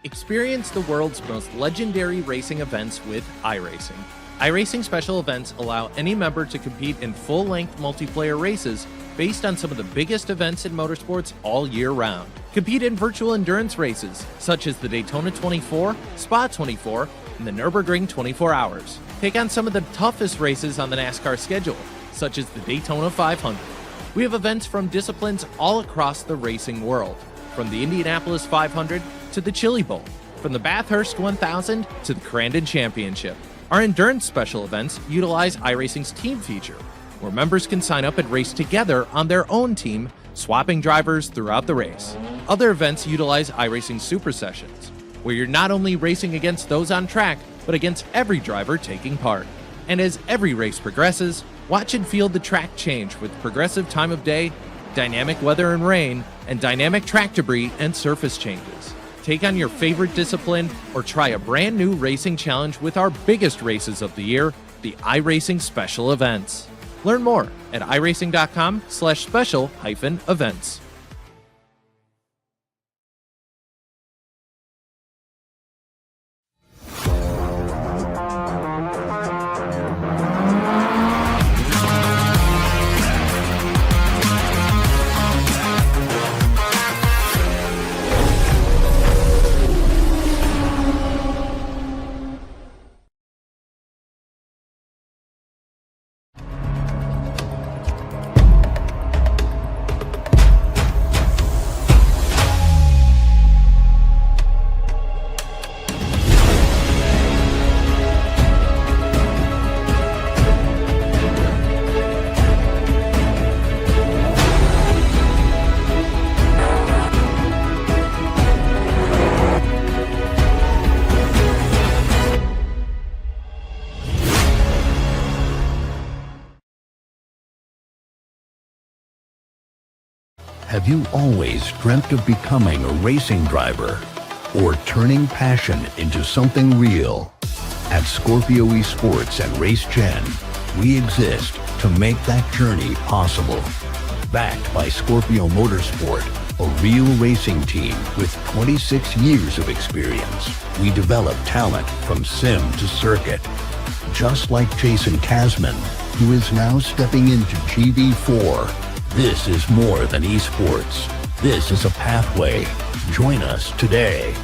Experience the world's most legendary racing events with iRacing. iRacing special events allow any member to compete in full-length multiplayer races based on some of the biggest events in motorsports all year round. Compete in virtual endurance races, such as the Daytona 24, Spa 24, and the Nürburgring 24 Hours. Take on some of the toughest races on the NASCAR schedule, such as the Daytona 500. We have events from disciplines all across the racing world, from the Indianapolis 500 to the Chili Bowl, from the Bathurst 1000 to the Crandon Championship. Our endurance special events utilize iRacing's team feature, where members can sign up and race together on their own team, swapping drivers throughout the race. Other events utilize iRacing Super Sessions, where you're not only racing against those on track, but against every driver taking part. And as every race progresses, watch and feel the track change with progressive time of day, dynamic weather and rain, and dynamic track debris and surface changes. Take on your favorite discipline or try a brand new racing challenge with our biggest races of the year, the iRacing Special Events. Learn more at iracing.com/special-events. Have you always dreamt of becoming a racing driver or turning passion into something real? At Scorpio Esports and RaceGen, we exist to make that journey possible. Backed by Scorpio Motorsport, a real racing team with 26 years of experience, we develop talent from sim to circuit. Just like Jason Kasman, who is now stepping into GV4. This is more than esports. This is a pathway. Join us today.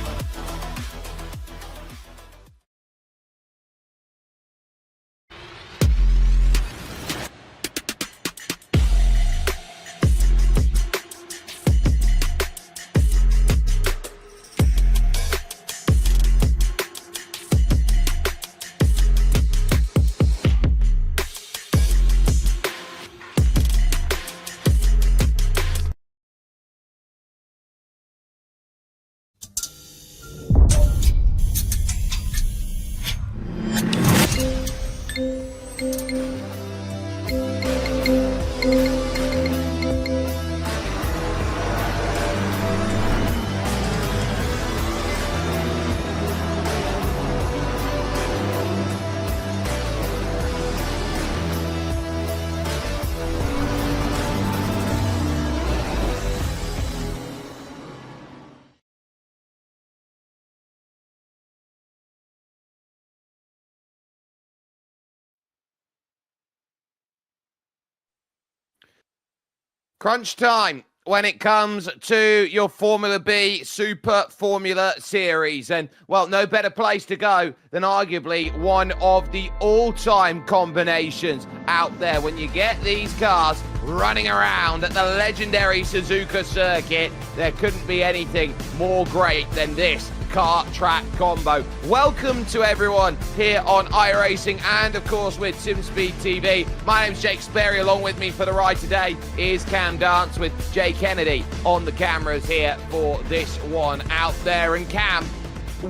Crunch time when it comes to your Formula B Super Formula Series. And, well, no better place to go than arguably one of the all-time combinations out there when you get these cars running around at the legendary Suzuka circuit. There couldn't be anything more great than this car-track combo. Welcome to everyone here on iRacing and, of course, with SimSpeed TV. My name's Jake Sperry. Along with me for the ride today is Cam Dance with Jay Kennedy on the cameras here for this one out there. And Cam,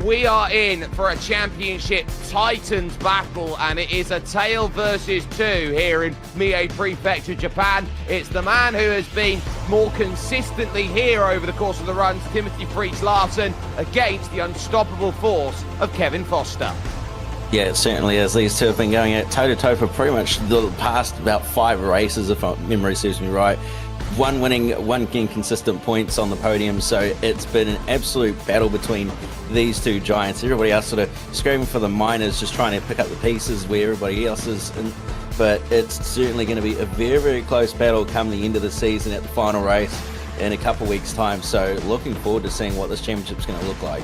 we are in for a championship titans battle, and it is a tale versus two here in Mie Prefecture, Japan. It's the man who has been more consistently here over the course of the runs, Timothy Freaks Larson, against the unstoppable force of Kevin Foster. Yeah, it certainly is. These two have been going at toe-to-toe for pretty much the past about 5 races, if my memory serves me right. one winning, one getting consistent points on the podium. So it's been an absolute battle between these two giants. Everybody else sort of screaming for the minors, just trying to pick up the pieces where everybody else is. But it's certainly going to be a very, very close battle come the end of the season at the final race in a couple weeks' time. So looking forward to seeing what this championship's going to look like.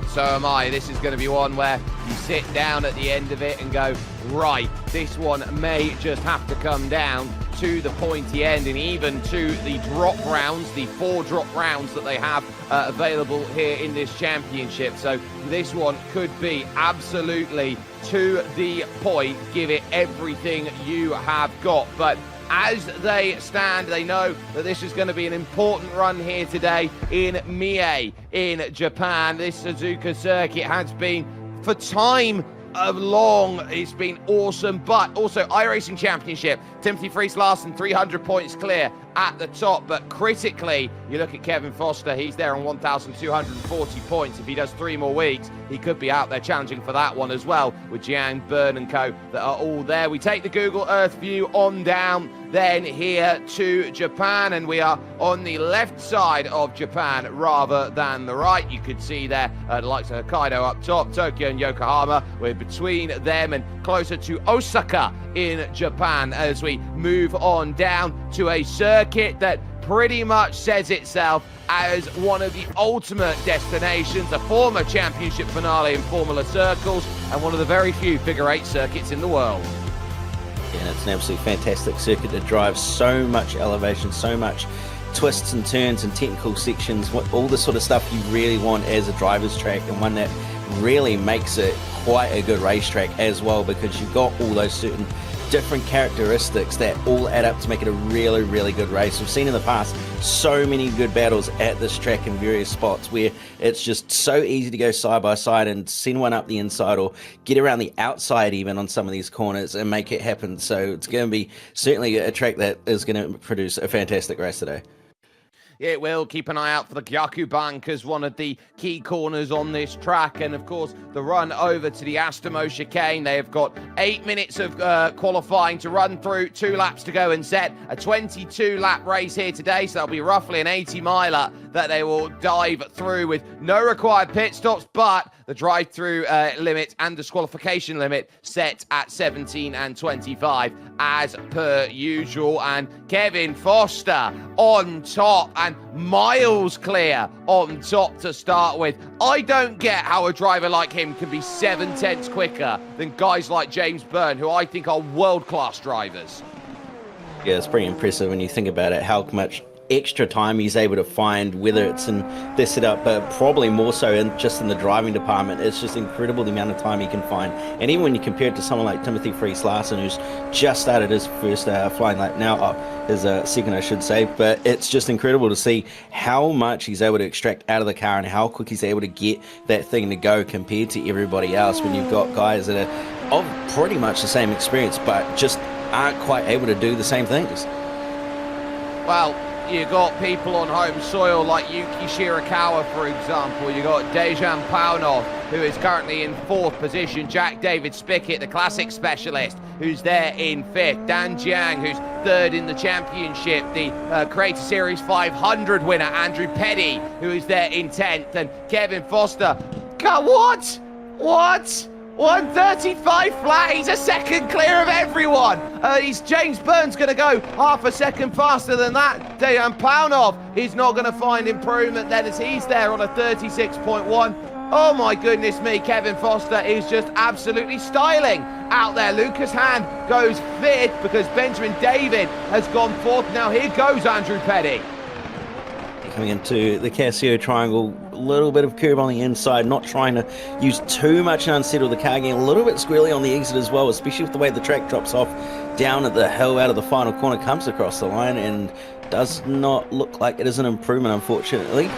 So am I. This is going to be one where you sit down at the end of it and go, right, this one may just have to come down to the pointy end and even to the drop rounds, the 4 drop rounds that they have available here in this championship. So this one could be absolutely to the point. Give it everything you have got. But as they stand, they know that this is going to be an important run here today in Mie in Japan. This Suzuka circuit has been, for time of long, it's been awesome. But also iRacing Championship, Timothy Fries-Larsen 300 points clear at the top. But critically, you look at Kevin Foster, he's there on 1,240 points. If he does 3 more weeks, he could be out there challenging for that one as well, with Jiang, Byrne and co that are all there. We take the Google Earth view on down then here to Japan, and we are on the left side of Japan rather than the right. You could see there the likes of Hokkaido up top, Tokyo and Yokohama. We're between them and closer to Osaka in Japan as we move on down to a circuit that pretty much says itself as one of the ultimate destinations, a former championship finale in Formula Circles, and one of the very few figure 8 circuits in the world. And it's an absolutely fantastic circuit to drive. So much elevation, so much twists and turns and technical sections, all the sort of stuff you really want as a driver's track, and one that really makes it quite a good racetrack as well, because you've got all those certain different characteristics that all add up to make it a really, really good race. We've seen in the past so many good battles at this track in various spots where it's just so easy to go side by side and send one up the inside or get around the outside even on some of these corners and make it happen. So it's going to be certainly a track that is going to produce a fantastic race today. It will. Keep an eye out for the Gyakubank as one of the key corners on this track. And, of course, the run over to the Astamo chicane. They have got 8 minutes of qualifying to run through, 2 laps to go and set a 22-lap race here today. So that'll be roughly an 80-miler that they will dive through with no required pit stops, but the drive-through limit and disqualification limit set at 17 and 25 as per usual. And Kevin Foster on top and miles clear on top to start with. I don't get how a driver like him can be 7/10 quicker than guys like James Byrne, who I think are world-class drivers. Yeah, it's pretty impressive when you think about it, how much extra time he's able to find, whether it's in their setup, but probably more so in just in the driving department. It's just incredible the amount of time he can find. And even when you compare it to someone like Timothy Fries-Larsen, who's just started his first flying lap now, his second I should say, but it's just incredible to see how much he's able to extract out of the car and how quick he's able to get that thing to go compared to everybody else, when you've got guys that are of pretty much the same experience but just aren't quite able to do the same things. Well, you got people on home soil like Yuki Shirakawa, for example. You got Dejan Paunov, who is currently in 4th position. Jack David Spickett, the classic specialist, who's there in 5th. Dan Jiang, who's 3rd in the championship. The Creator Series 500 winner, Andrew Petty, who is there in 10th. And Kevin Foster. God, what? 135 flat, he's a second clear of everyone. James Byrne's going to go half a second faster than that. Dejan Paunov is not going to find improvement then, as he's there on a 36.1. Oh my goodness me, Kevin Foster is just absolutely styling out there. Lucas Hand goes 5th because Benjamin David has gone 4th. Now here goes Andrew Petty. Coming into the Casio triangle, a little bit of curve on the inside, not trying to use too much and unsettle the car, getting a little bit squirrely on the exit as well, especially with the way the track drops off down at the hill out of the final corner, comes across the line and does not look like it is an improvement, unfortunately.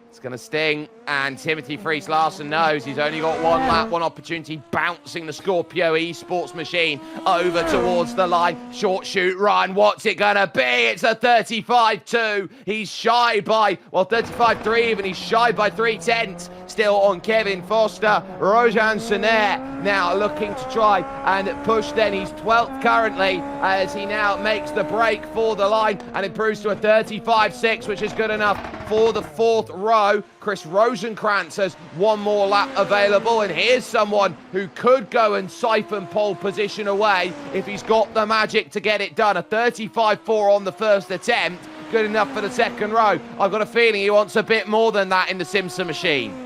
It's going to sting, and Timothy Fries-Larsen knows he's only got 1 lap, 1 opportunity, bouncing the Scorpio Esports machine over towards the line. Short shoot run, what's it going to be? It's a 35.2. He's shy by, well, 35.3 even. He's shy by 3/10. still on Kevin Foster. Rojan Sener now looking to try and push then. He's 12th currently as he now makes the break for the line and improves to a 35.6, which is good enough for the 4th row. Chris Rosenkrantz has one more lap available, and here's someone who could go and siphon pole position away if he's got the magic to get it done. A 35.4 on the first attempt, good enough for the 2nd row. I've got a feeling he wants a bit more than that in the Simpson machine.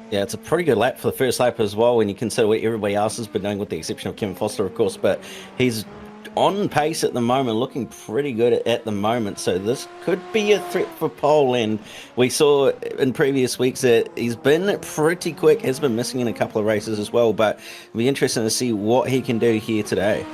Yeah, it's a pretty good lap for the first lap as well when you consider what everybody else has been doing, with the exception of Kevin Foster, of course, but he's on pace at the moment, looking pretty good at the moment, so this could be a threat for pole. And we saw in previous weeks that he's been pretty quick, has been missing in a couple of races as well, but it'll be interesting to see what he can do here today.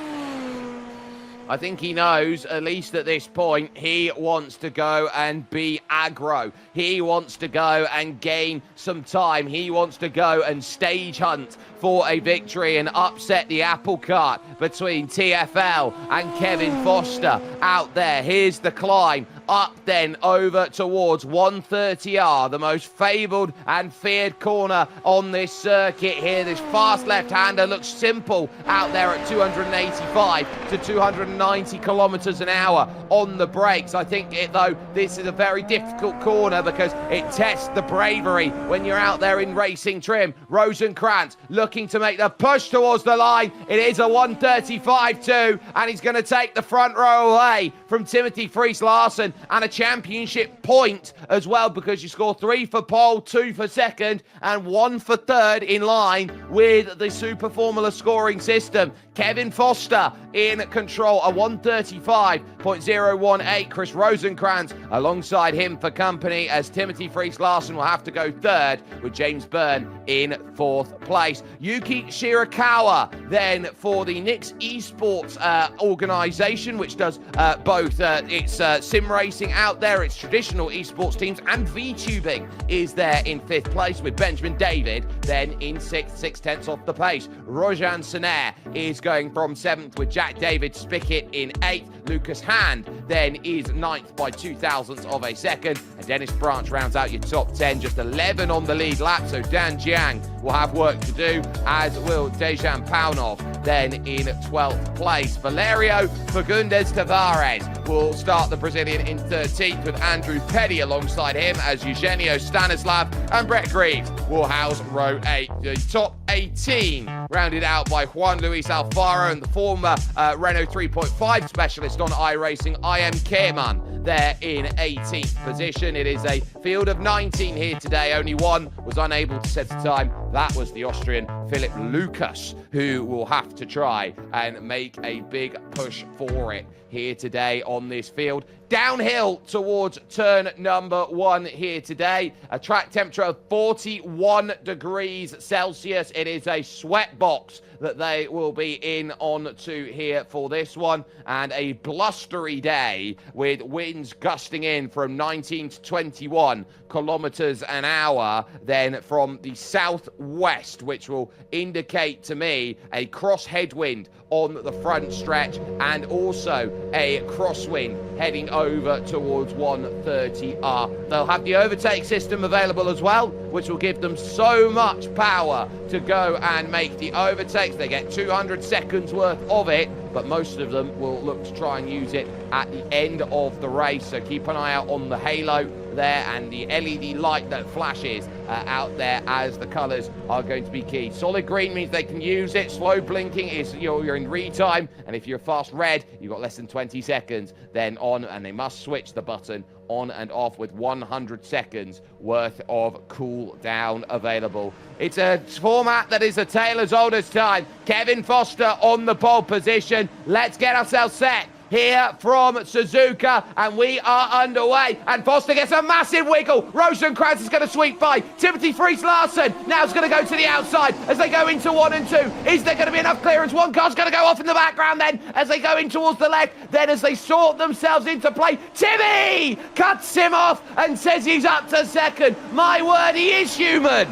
I think he knows, at least at this point, he wants to go and be aggro. He wants to go and gain some time. He wants to go and stage hunt for a victory and upset the apple cart between TFL and Kevin Foster out there. Here's the climb up then over towards 130R, the most fabled and feared corner on this circuit here. This fast left-hander looks simple out there at 285 to 290 kilometers an hour on the brakes. I think though this is a very difficult corner because it tests the bravery when you're out there in racing trim. Rosenkrantz looking to make the push towards the line. It is a 135.2, and he's going to take the front row away from Timothy Friis-Larsen, and a championship point as well, because you score 3 for pole, 2 for 2nd, and 1 for 3rd in line with the Super Formula scoring system. Kevin Foster in control, a 135.018. Chris Rosenkrantz alongside him for company, as Timothy Friis-Larsen will have to go 3rd, with James Byrne in 4th place. Yuki Shirakawa then for the Nix Esports organisation, which does both its sim racing out there, its traditional esports teams, and VTubing is there in 5th place, with Benjamin David then in 6th, 6/10 off the pace. Rojan Sener is going from 7th, with Jack David Spickett in 8th. Lucas Hand then is 9th by 0.02 of a second, and Dennis Branch rounds out your top 10, just 11 on the lead lap, so Dan Jiang will have work to do, as will Dejan Paunov then in 12th place. Valerio Fagundes Tavares will start the Brazilian in 13th, with Andrew Petty alongside him, as Eugenio Stanislav and Brett Greaves will house row 8. The top 18 rounded out by Juan Luis Alfaro and the former Renault 3.5 specialist on iRacing, IM Kehrman, there in 18th position. It is a field of 19 here today. Only one was unable to set a time. That was the Austrian Philip Lucas, who will have to try and make a big push for it here today on this field. Downhill towards turn number 1 here today. A track temperature of 41 degrees Celsius. It is a sweat box that they will be in on to here for this one, and a blustery day with winds gusting in from 19 to 21 kilometers an hour then from the southwest, which will indicate to me a cross headwind on the front stretch, and also a crosswind heading over towards 130R. They'll have the overtake system available as well, which will give them so much power to go and make the overtakes. They get 200 seconds worth of it, but most of them will look to try and use it at the end of the race. So keep an eye out on the halo there and the LED light that flashes out there, as the colours are going to be key. Solid green means they can use it. Slow blinking is you're in retime, and if you're fast red, you've got less than 20 seconds then on, and they must switch the button on and off with 100 seconds worth of cool down available. It's a format that is a tale as old as time. Kevin Foster on the pole position. Let's get ourselves set here from Suzuka, and we are underway, and Foster gets a massive wiggle. Rosenkrantz is going to sweep by. Timothy Friis-Larsen now is going to go to the outside as they go into 1 and 2. Is there going to be enough clearance? One car's going to go off in the background then as they go in towards the left. Then as they sort themselves into play, Timmy cuts him off and says he's up to 2nd. My word, he is human.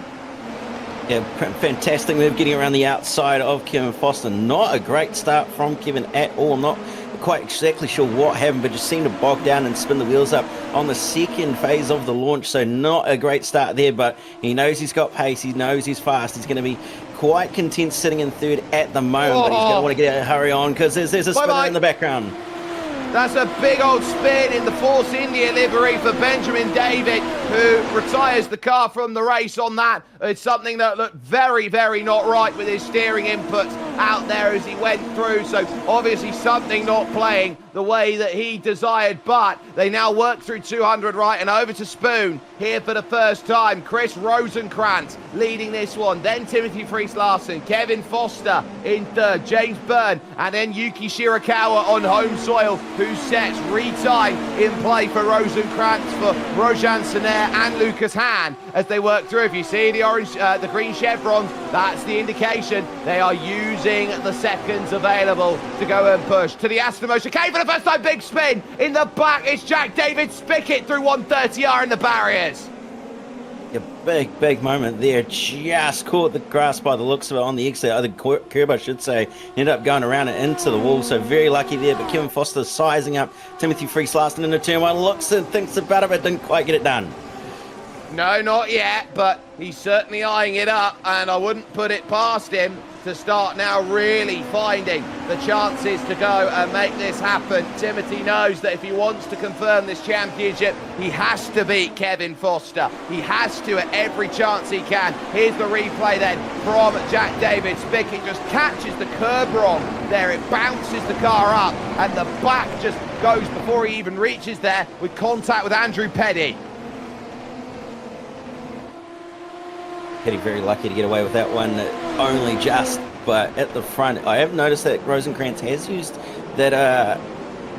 Yeah, fantastic move getting around the outside of Kevin Foster. Not a great start from Kevin at all. Not quite exactly sure what happened, but just seemed to bog down and spin the wheels up on the second phase of the launch. So not a great start there, but he knows he's got pace. He knows he's fast. He's going to be quite content sitting in third at the moment, but he's going to want to get a hurry on because there's a spinner in the background. That's a big old spin in the Force India livery for Benjamin David, who retires the car from the race on that. It's something that looked very, very not right with his steering inputs out there as he went through. So obviously something not playing the way that he desired, but they now work through 200 right and over to Spoon here for the first time. Chris Rosenkrantz leading this one, then Timothy Fries-Larsen, Kevin Foster in third, James Byrne, and then Yuki Shirakawa on home soil, who sets retime in play for Rosenkrantz, for Rojan Sener and Lucas Hahn as they work through. If you see the orange, the green chevrons, that's the indication they are using the seconds available to go and push. To the Astamo chicane for the first time, big spin in the back. It's Jack David Spickett through 130R in the barriers. A big moment there. Just caught the grass by the looks of it on the exit, or the curb I should say. Ended up going around and into the wall, so very lucky there. But Kevin Foster sizing up Timothy Fries-Larsen into turn one, looks and thinks about it, but didn't quite get it done. No, not yet, but he's certainly eyeing it up, and I wouldn't put it past him to start now really finding the chances to go and make this happen. Timothy knows that if he wants to confirm this championship, he has to beat Kevin Foster. He has to at every chance he can. Here's the replay then from Jack David Spickett. Just catches the curb wrong there. It bounces the car up, and the back just goes before he even reaches there with contact with Andrew Petty. Petty very lucky to get away with that one, only just, but at the front. I have noticed that Rosenkrantz has used that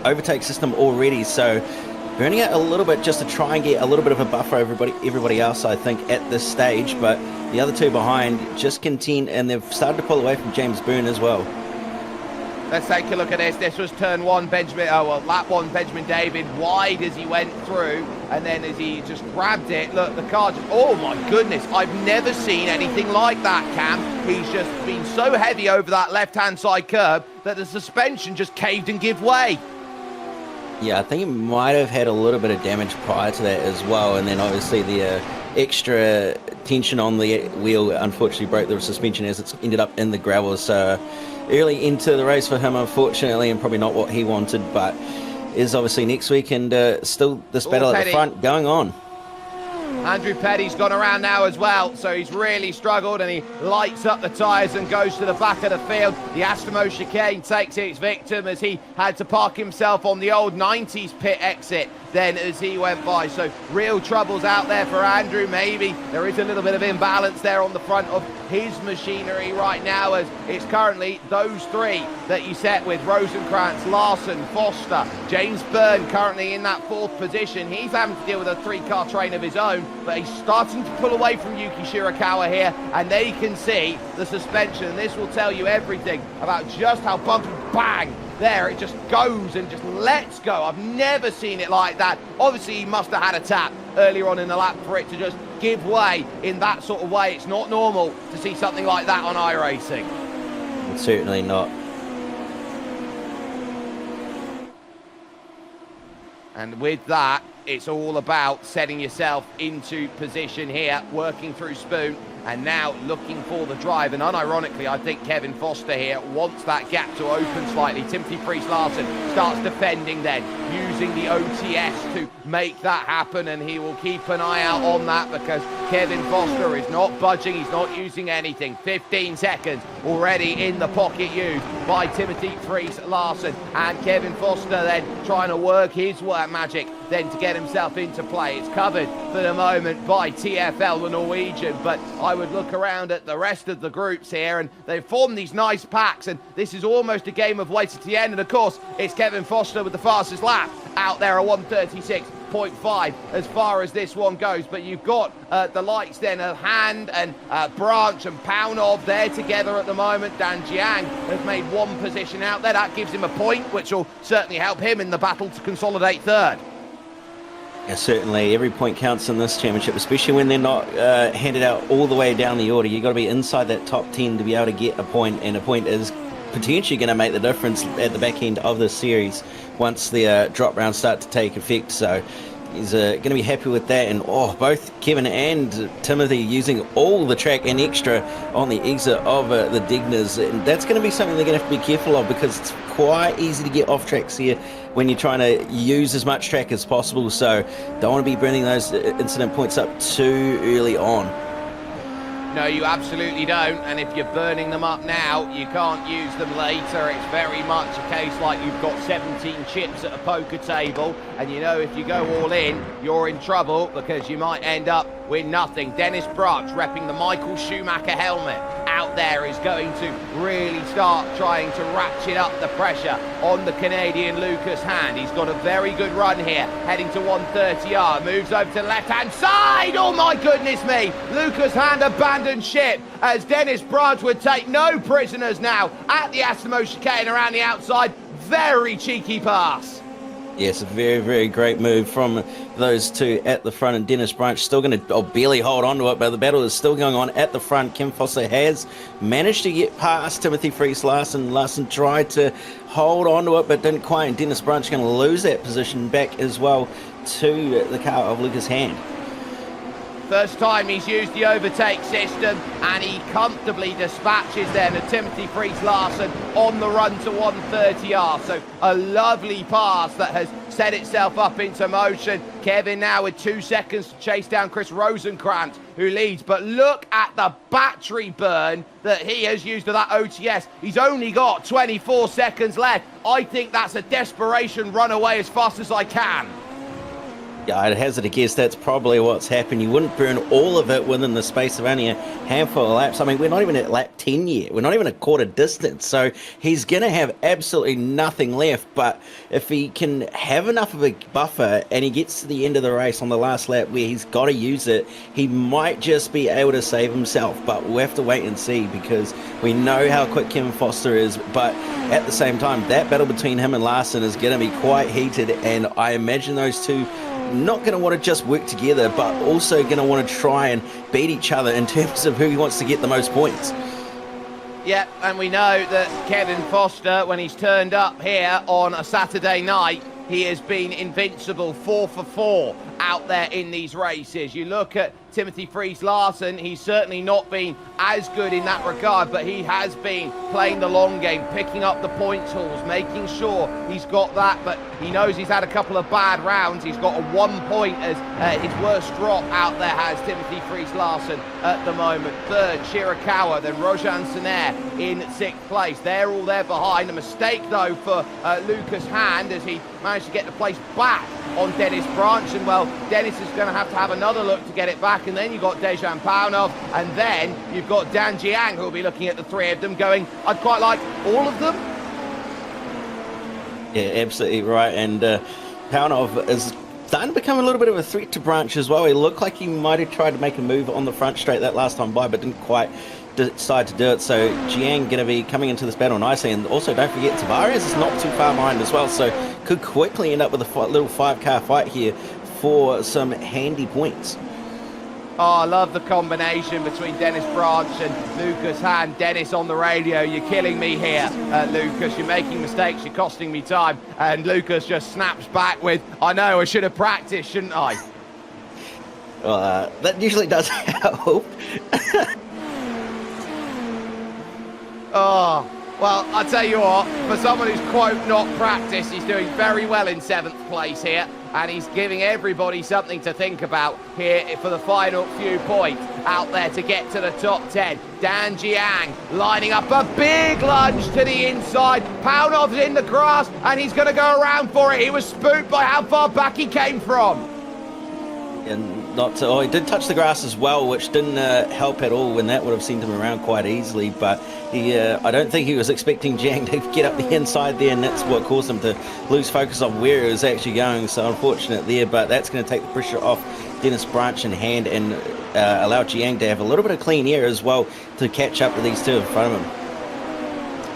overtake system already, so burning it a little bit just to try and get a little bit of a buffer over everybody else, I think, at this stage. But the other two behind just content, and they've started to pull away from James Byrne as well. Let's take a look at this. This was turn one, lap one, Benjamin David, wide as he went through, and then as he just grabbed it, look, the car just, oh my goodness, I've never seen anything like that, Cam. He's just been so heavy over that left-hand side curb that the suspension just caved and gave way. Yeah, I think he might have had a little bit of damage prior to that as well, and then obviously the extra tension on the wheel unfortunately broke the suspension as it's ended up in the gravel. So early into the race for him, unfortunately, and probably not what he wanted, but is obviously next week, and still this battle at the front going on. Andrew Petty's gone around now as well, so he's really struggled, and he lights up the tyres and goes to the back of the field. The Astamo chicane takes its victim as he had to park himself on the old 90s pit exit then as he went by. So real troubles out there for Andrew. Maybe there is a little bit of imbalance there on the front of his machinery right now, as it's currently those three that you set with: Rosenkrantz, Larsen, Foster, James Byrne currently in that fourth position. He's having to deal with a three-car train of his own, but he's starting to pull away from Yuki Shirakawa here, and there you can see the suspension, and this will tell you everything about just how bumpy bang there it just goes and just lets go. I've never seen it like that. Obviously he must have had a tap earlier on in the lap for it to just give way in that sort of way. It's not normal to see something like that on iRacing. Certainly not. And with that, it's all about setting yourself into position here, working through Spoon, and now looking for the drive. And unironically, I think Kevin Foster here wants that gap to open slightly. Timothy Fries-Larsen starts defending then, using the OTS to make that happen, and he will keep an eye out on that because Kevin Foster is not budging. He's not using anything. 15 seconds already in the pocket used by Timothy Fries-Larsen, and Kevin Foster then trying to work his magic then to get himself into play. It's covered for the moment by TFL, the Norwegian, but I would look around at the rest of the groups here, and they've formed these nice packs, and this is almost a game of wait at the end. And of course, it's Kevin Foster with the fastest lap out there, a 1:36.5 as far as this one goes. But you've got the likes then of Hand and Branch and Paunov there together at the moment. Dan Jiang has made one position out there. That gives him a point, which will certainly help him in the battle to consolidate third. Yeah, certainly. Every point counts in this championship, especially when they're not handed out all the way down the order. You've got to be inside that top 10 to be able to get a point, and a point is potentially going to make the difference at the back end of the series once the drop rounds start to take effect. So he's going to be happy with that. And both Kevin and Timothy using all the track and extra on the exit of the Digners. And that's going to be something they're going to have to be careful of, because it's quite easy to get off tracks here when you're trying to use as much track as possible. So don't want to be bringing those incident points up too early on. No, you absolutely don't. And if you're burning them up now, you can't use them later. It's very much a case like you've got 17 chips at a poker table, and you know if you go all in, you're in trouble, because you might end up with nothing. Dennis Branch, repping the Michael Schumacher helmet, out there is going to really start trying to ratchet up the pressure on the Canadian Lucas Hand. He's got a very good run here, heading to 130R, moves over to the left-hand side. Oh my goodness me, Lucas Hand abandoned ship, as Dennis Branch would take no prisoners now at the Asimo chicane around the outside. Very cheeky pass. Yes, a very, very great move from those two at the front, and Dennis Branch still going to barely hold on to it, but the battle is still going on at the front. Kim Foster has managed to get past Timothy Fries-Larsen. Larsen tried to hold on to it, but didn't quite, and Dennis Branch going to lose that position back as well to the car of Lucas Hand. First time he's used the overtake system, and he comfortably dispatches then a Timothy Fries-Larsen on the run to 130R. So a lovely pass that has set itself up into motion. Kevin now with 2 seconds to chase down Chris Rosenkrantz, who leads. But look at the battery burn that he has used to that OTS. He's only got 24 seconds left. I think that's a desperation run away as fast as I can. Yeah, I'd hazard a guess that's probably what's happened. You wouldn't burn all of it within the space of only a handful of laps. I mean, we're not even at lap 10 yet. We're not even a quarter distance. So he's going to have absolutely nothing left. But if he can have enough of a buffer and he gets to the end of the race on the last lap where he's got to use it, he might just be able to save himself. But we'll have to wait and see, because we know how quick Kevin Foster is. But at the same time, that battle between him and Larsen is going to be quite heated. And I imagine those two not going to want to just work together, but also going to want to try and beat each other in terms of who wants to get the most points. Yeah, and we know that Kevin Foster, when he's turned up here on a Saturday night, he has been invincible, 4 for 4 out there in these races. You look at Timothy Fries-Larsen, he's certainly not been as good in that regard, but he has been playing the long game, picking up the points hauls, making sure he's got that, but he knows he's had a couple of bad rounds. He's got a 1 point as his worst drop out there has Timothy Fries-Larsen at the moment. Third, Shirakawa, then Rojan Soner in 6th place. They're all there behind. A mistake, though, for Lucas Hand, as he managed to get the place back on Dennis Branch, and well, Dennis is going to have another look to get it back, and then you've got Dejan Paunov, and then you've got Dan Jiang, who will be looking at the three of them going, I'd quite like all of them. Yeah, absolutely right, and Paunov is starting to become a little bit of a threat to Branch as well. He looked like he might have tried to make a move on the front straight that last time by, but didn't quite decide to do it. So Jiang going to be coming into this battle nicely, and also don't forget Tavares is not too far behind as well, so could quickly end up with a little 5-car fight here for some handy points. Oh, I love the combination between Dennis Branch and Lucas Hand. Dennis on the radio, you're killing me here, Lucas. You're making mistakes, you're costing me time. And Lucas just snaps back with, I know, I should have practiced, shouldn't I? Well, that usually does help. Oh, well, I'll tell you what, for someone who's, quote, not practiced, he's doing very well in 7th place here, and he's giving everybody something to think about here for the final few points out there to get to the top 10. Dan Jiang lining up a big lunge to the inside. Paunov's in the grass, and he's going to go around for it. He was spooked by how far back he came from. And he did touch the grass as well, which didn't help at all, when that would have sent him around quite easily. But I don't think he was expecting Jiang to get up the inside there, and that's what caused him to lose focus on where he was actually going. So unfortunate there, but that's going to take the pressure off Dennis Branch in hand and allow Jiang to have a little bit of clean air as well to catch up with these two in front of him.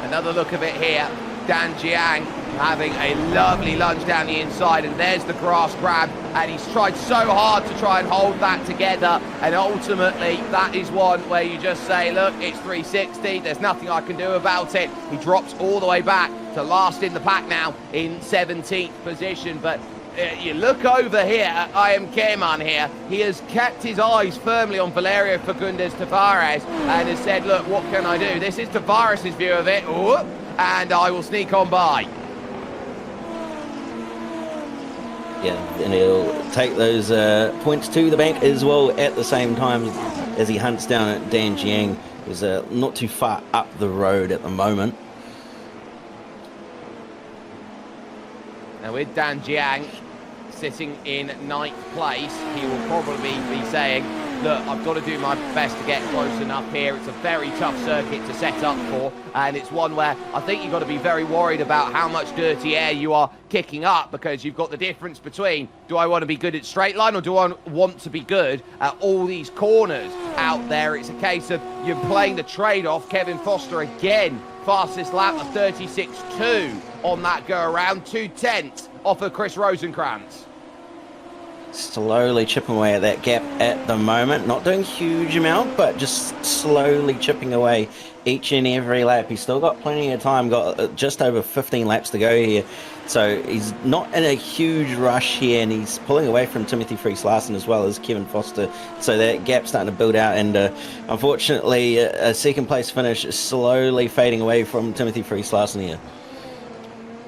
Another look of it here Dan Jiang having a lovely lunge down the inside, and there's the grass grab, and he's tried so hard to try and hold that together, and ultimately that is one where you just say, look, it's 360, there's nothing I can do about it. He drops all the way back to last in the pack now in 17th position, but you look over here at I Am Keman here, he has kept his eyes firmly on Valerio Fagundes Tavares and has said, look, what can I do? This is Tavares' view of it, and I will sneak on by. Yeah, and he'll take those points to the bank as well at the same time as he hunts down at Dan Jiang, who's not too far up the road at the moment. Now with Dan Jiang sitting in 9th place, he will probably be saying, look, I've got to do my best to get close enough here. It's a very tough circuit to set up for, and it's one where I think you've got to be very worried about how much dirty air you are kicking up, because you've got the difference between, do I want to be good at straight line or do I want to be good at all these corners out there? It's a case of you're playing the trade-off. Kevin Foster again, fastest lap of 36.2 on that go around, 2/10 off of Chris Rosenkrantz. Slowly chipping away at that gap at the moment. Not doing a huge amount, but just slowly chipping away each and every lap. He's still got plenty of time, got just over 15 laps to go here. So he's not in a huge rush here, and he's pulling away from Timothy Friis-Larsen as well as Kevin Foster. So that gap's starting to build out, and unfortunately a second place finish is slowly fading away from Timothy Friis-Larsen here.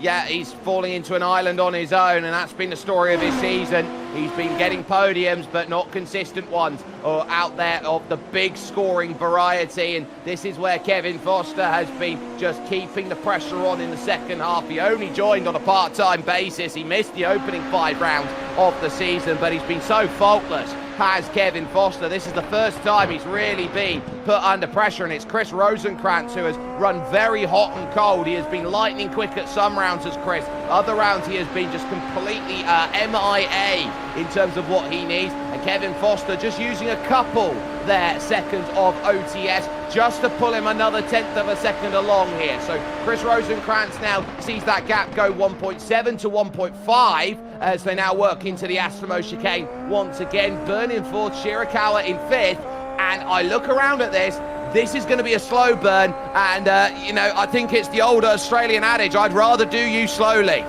Yeah, he's falling into an island on his own, and that's been the story of his season. He's been getting podiums, but not consistent ones, or out there of the big scoring variety, and this is where Kevin Foster has been just keeping the pressure on in the second half. He only joined on a part-time basis. He missed the opening 5 rounds of the season, but he's been so faultless, has Kevin Foster. This is the first time he's really been put under pressure, and it's Chris Rosenkrantz who has run very hot and cold. He has been lightning quick at some rounds as Chris. Other rounds he has been just completely MIA in terms of what he needs. And Kevin Foster just using a couple there seconds of OTS just to pull him another 1/10 of a second along here. So Chris Rosenkrantz now sees that gap go 1.7 to 1.5 as they now work into the Asimo chicane once again. Burning fourth, Shirakawa in 5th, and I look around at this is going to be a slow burn, and you know, I think it's the old Australian adage, I'd rather do you slowly.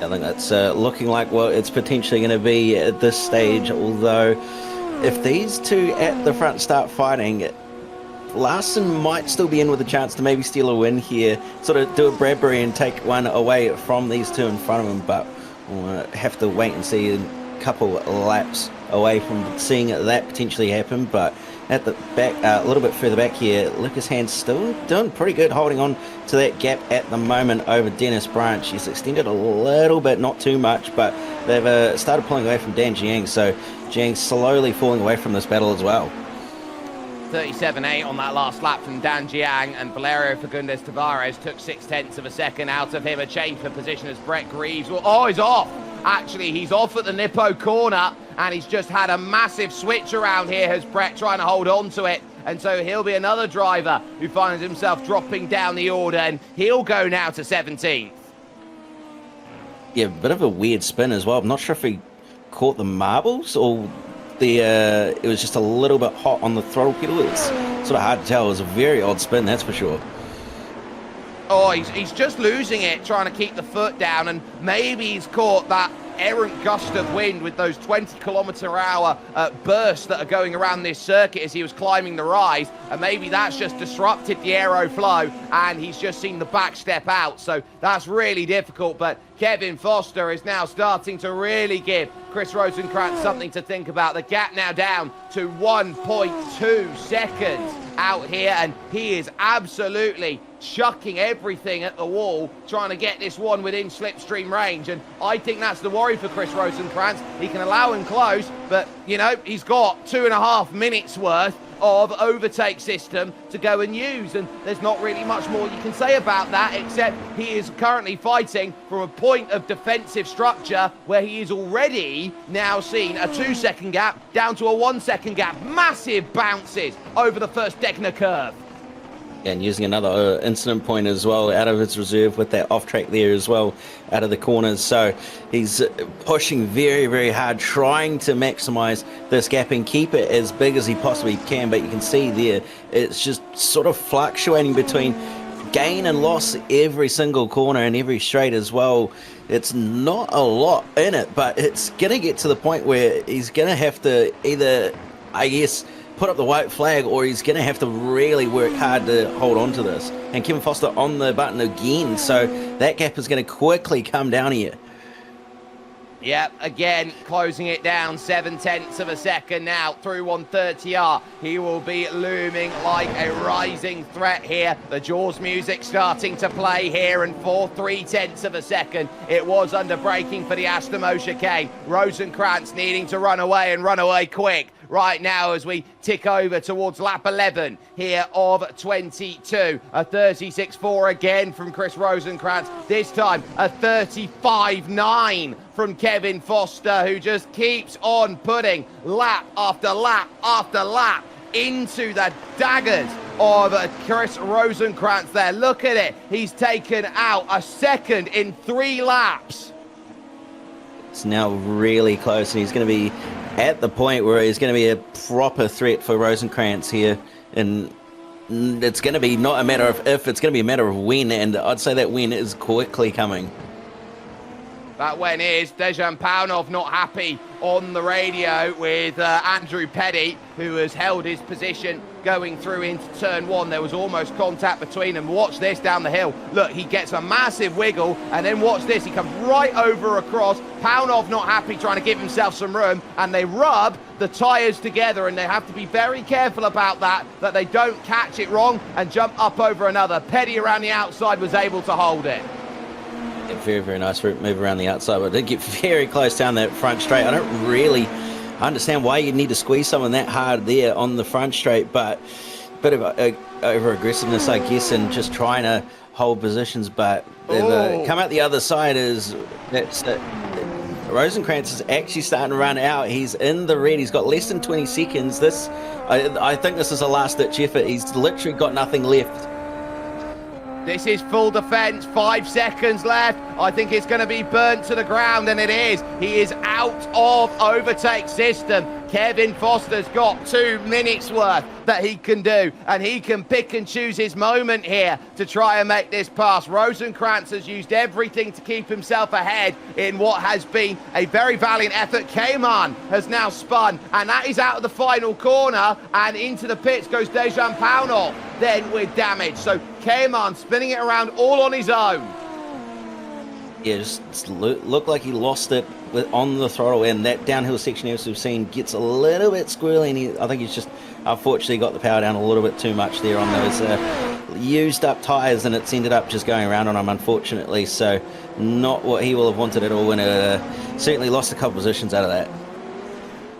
I think that's looking like what it's potentially going to be at this stage, although if these two at the front start fighting, Larson might still be in with a chance to maybe steal a win here, sort of do a Bradbury and take one away from these two in front of him, but we'll have to wait and see a couple laps away from seeing that potentially happen. But at the back, a little bit further back here, Lucas Hand's still doing pretty good, holding on to that gap at the moment over Dennis Branch. He's extended a little bit, not too much, but they've started pulling away from Dan Jiang, so Jiang's slowly falling away from this battle as well. 37.8 on that last lap from Dan Jiang, and Valerio Fagundes Tavares took 0.6 of a second out of him. A change for position as Brett Greaves, well, he's off. Actually, he's off at the Nippo corner, and he's just had a massive switch around here as Brett trying to hold on to it. And so he'll be another driver who finds himself dropping down the order, and he'll go now to 17th. Yeah, a bit of a weird spin as well. I'm not sure if he caught the marbles or it was just a little bit hot on the throttle pedal. It's sort of hard to tell. It was a very odd spin, that's for sure. Oh, he's just losing it, trying to keep the foot down, and maybe he's caught that errant gust of wind with those 20-kilometer-hour bursts that are going around this circuit as he was climbing the rise, and maybe that's just disrupted the aeroflow, and he's just seen the back step out, so that's really difficult. But Kevin Foster is now starting to really give Chris Rosenkrantz something to think about. The gap now down to 1.2 seconds out here, and he is absolutely chucking everything at the wall, trying to get this one within slipstream range. And I think that's the worry for Chris Rosenkrantz. He can allow him close, but, you know, he's got 2.5 minutes worth of overtake system to go and use, and there's not really much more you can say about that, except he is currently fighting from a point of defensive structure where he is already now seen a 2-second gap down to a 1-second gap. Massive bounces over the first Degner curve. And using another incident point as well out of his reserve with that off track there as well, out of the corners. So he's pushing very, very hard, trying to maximize this gap and keep it as big as he possibly can. But you can see there, it's just sort of fluctuating between gain and loss every single corner and every straight as well. It's not a lot in it, but it's going to get to the point where he's going to have to either, I guess, put up the white flag, or he's going to have to really work hard to hold on to this. And Kevin Foster on the button again, so that gap is going to quickly come down here. Yep, again, closing it down 0.7 of a second now through 130R. He will be looming like a rising threat here. The Jaws music starting to play here, and for 0.3 of a second, it was under braking for the Aston chicane. Rosenkrantz needing to run away and run away quick right now as we tick over towards lap 11 here of 22. A 36.4 again from Chris Rosenkrantz. This time a 35.9 from Kevin Foster, who just keeps on putting lap after lap after lap into the daggers of Chris Rosenkrantz there. Look at it. He's taken out a second in 3 laps. It's now really close, and he's going to be at the point where he's going to be a proper threat for Rosenkrantz here. And it's going to be not a matter of if, it's going to be a matter of when, and I'd say that when is quickly coming. That when is Dejan Paunov not happy on the radio with Andrew Petty, who has held his position going through into turn 1. There was almost contact between them. Watch this down the hill. Look, he gets a massive wiggle, and then watch this. He comes right over across. Paunov not happy, trying to give himself some room, and they rub the tyres together, and they have to be very careful about that they don't catch it wrong and jump up over another. Petty around the outside was able to hold it. A very, very nice move around the outside, but it did get very close down that front straight. I don't really understand why you'd need to squeeze someone that hard there on the front straight, but a bit of over aggressiveness, I guess, and just trying to hold positions. But they've come out the other side Rosenkrantz is actually starting to run out. He's in the red. He's got less than 20 seconds. I think this is a last-ditch effort. He's literally got nothing left. This is full defence, 5 seconds left. I think it's going to be burnt to the ground, and it is. He is out of Overtake System. Kevin Foster's got 2 minutes worth that he can do, and he can pick and choose his moment here to try and make this pass. Rosenkrantz has used everything to keep himself ahead in what has been a very valiant effort. Cayman has now spun, and that is out of the final corner, and into the pits goes Dejan Paunov, then with damage. So Cayman spinning it around all on his own. Yeah, just looked like he lost it on the throttle, and that downhill section, as we've seen, gets a little bit squirrely, and I think he's just unfortunately got the power down a little bit too much there on those used up tyres, and it's ended up just going around on him, unfortunately. So not what he will have wanted at all, and certainly lost a couple positions out of that.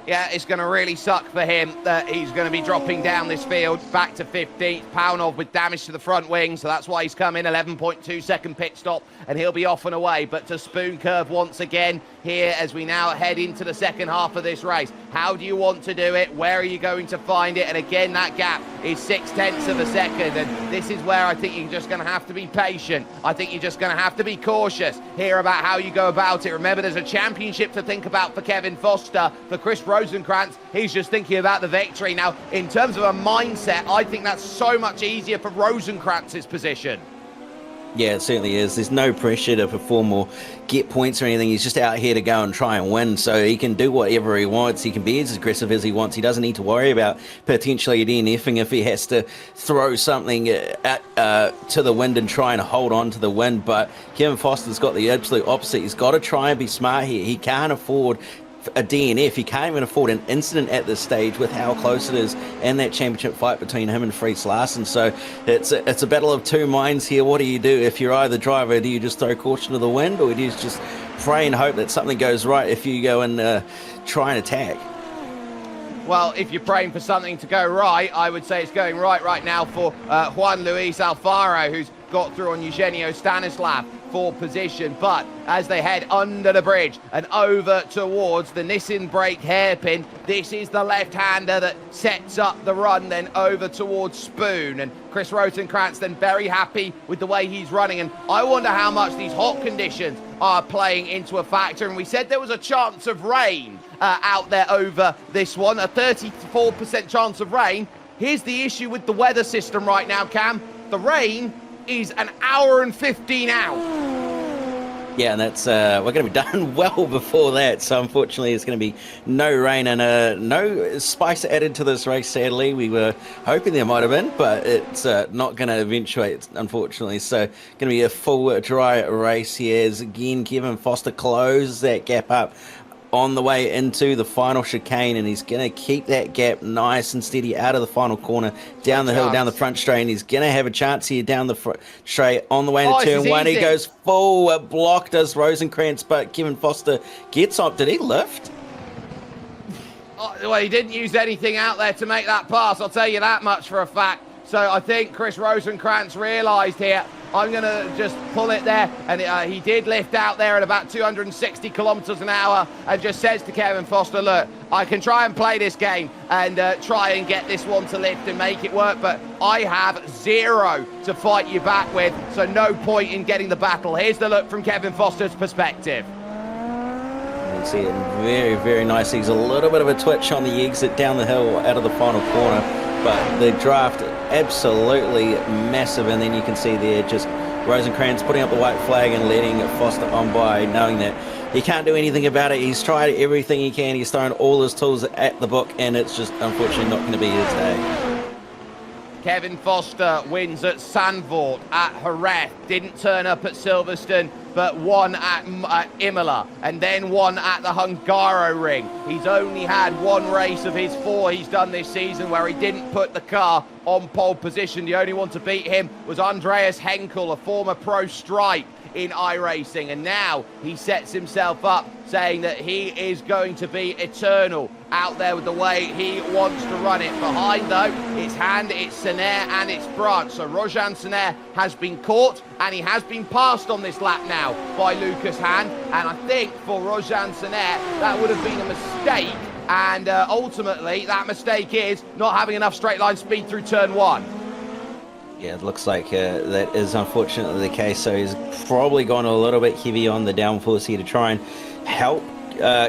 Yeah, it's going to really suck for him that he's going to be dropping down this field back to 15th. Paunov with damage to the front wing, so that's why he's come in. 11.2 second pit stop, and he'll be off and away. But to spoon curve once again here as we now head into the second half of this race. How do you want to do it? Where are you going to find it? And again, that gap is 0.6 of a second, and this is where I think you're just going to have to be patient. I think you're just going to have to be cautious here about how you go about it. Remember, there's a championship to think about for Kevin Foster. For Chris Rosenkrantz, he's just thinking about the victory. Now, in terms of a mindset, I think that's so much easier for Rosenkrantz's position. Yeah, it certainly is. There's no pressure to perform or get points or anything. He's just out here to go and try and win, so he can do whatever he wants. He can be as aggressive as he wants. He doesn't need to worry about potentially DNFing if he has to throw something to the wind and try and hold on to the wind. But Kevin Foster's got the absolute opposite. He's got to try and be smart here. He can't afford a DNF. He can't even afford an incident at this stage with how close it is and that championship fight between him and Fries Larsen. So it's a battle of two minds here. What do you do if you're either driver? Do you just throw caution to the wind, or do you just pray and hope that something goes right if you go and try and attack? Well, if you're praying for something to go right, I would say it's going right now for Juan Luis Alfaro, who's got through on Eugenio Stanislav. for position. But as they head under the bridge and over towards the Nissan brake hairpin, this is the left-hander that sets up the run then over towards Spoon. And Chris Rosenkrantz then very happy with the way he's running. And I wonder how much these hot conditions are playing into a factor. And we said there was a chance of rain out there over this one, a 34% chance of rain. Here's the issue with the weather system right now, Cam. The rain is an hour and 15 out. Yeah, and that's we're going to be done well before that. So unfortunately, it's going to be no rain and no spice added to this race. Sadly, we were hoping there might have been, but it's not going to eventuate, unfortunately. So going to be a full dry race here. As again, Kevin Foster closes that gap up on the way into the final chicane, and he's going to keep that gap nice and steady out of the final corner, down the hill, down the front straight, and he's going to have a chance here down the front straight on the way into turn one. He goes full block, does Rosenkrantz, but Kevin Foster gets up. Did he lift? Well, he didn't use anything out there to make that pass, I'll tell you that much for a fact. So I think Chris Rosenkrantz realised here, I'm going to just pull it there. And he did lift out there at about 260 kilometres an hour and just says to Kevin Foster, look, I can try and play this game and try and get this one to lift and make it work, but I have zero to fight you back with, so no point in getting the battle. Here's the look from Kevin Foster's perspective. You can see it very, very nice. He's a little bit of a twitch on the exit down the hill out of the final corner, but the draft absolutely massive. And then you can see there just Rosenkrantz putting up the white flag and letting Foster on by, knowing that he can't do anything about it. He's tried everything he can. He's thrown all his tools at the book, and it's just unfortunately not going to be his day. Kevin Foster wins at Zandvoort, at Jerez, didn't turn up at Silverstone, but won at Imola, and then won at the Hungaroring. He's only had one race of his 4 he's done this season where he didn't put the car on pole position. The only one to beat him was Andreas Henkel, a former pro Stripe in iRacing, and now he sets himself up saying that he is going to be eternal out there with the way he wants to run it. Behind though, it's Hand, it's Sener and it's Branch. So Rojan Sener has been caught and he has been passed on this lap now by Lucas Hand, and I think for Rojan Sener that would have been a mistake, and ultimately that mistake is not having enough straight line speed through turn 1. Yeah, it looks like that is unfortunately the case. So he's probably gone a little bit heavy on the downforce here to try and help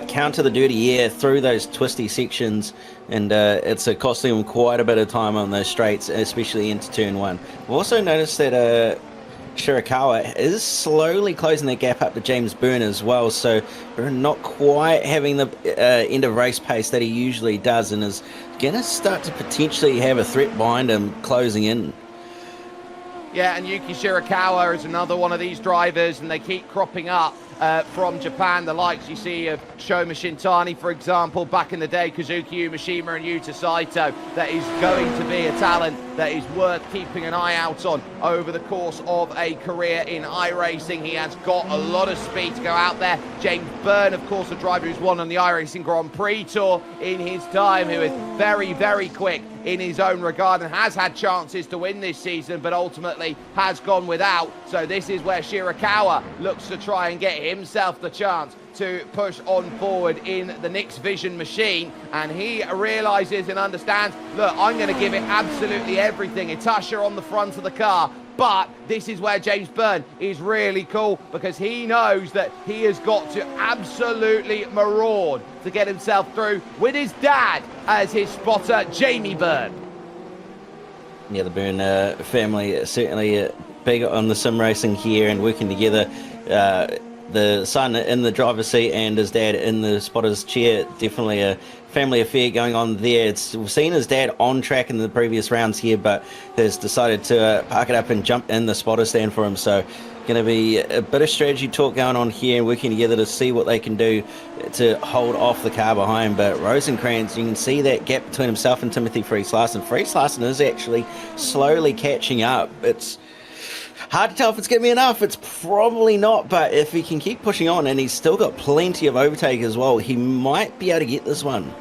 counter the dirty air through those twisty sections, and it's costing him quite a bit of time on those straights, especially into turn 1. I've also noticed that Shirakawa is slowly closing that gap up to James Byrne as well, so Byrne not quite having the end of race pace that he usually does, and is going to start to potentially have a threat behind him closing in. Yeah, and Yuki Shirakawa is another one of these drivers, and they keep cropping up from Japan. The likes you see of Shoma Shintani, for example, back in the day, Kazuki Umeshima and Yuta Saito. That is going to be a talent that is worth keeping an eye out on over the course of a career in iRacing. He has got a lot of speed to go out there. James Byrne, of course, a driver who's won on the iRacing Grand Prix Tour in his time, who is very, very quick in his own regard and has had chances to win this season, but ultimately has gone without. So this is where Shirakawa looks to try and get himself the chance to push on forward in the Nix Vision machine, and he realizes and understands, look, I'm going to give it absolutely everything. Itasha on the front of the car, but this is where James Byrne is really cool, because he knows that he has got to absolutely maraud to get himself through, with his dad as his spotter, Jamie Byrne. Yeah, the Byrne family certainly big on the sim racing here and working together. The son in the driver's seat and his dad in the spotter's chair, definitely a family affair going on there. We've seen his dad on track in the previous rounds here, but has decided to park it up and jump in the spotter stand for him. So going to be a bit of strategy talk going on here and working together to see what they can do to hold off the car behind. But Rosenkrantz, you can see that gap between himself and Timothy Friis-Larsen. Friis-Larsen is actually slowly catching up. It's hard to tell if it's going to be enough. It's probably not, but if he can keep pushing on, and he's still got plenty of overtake as well, he might be able to get this one.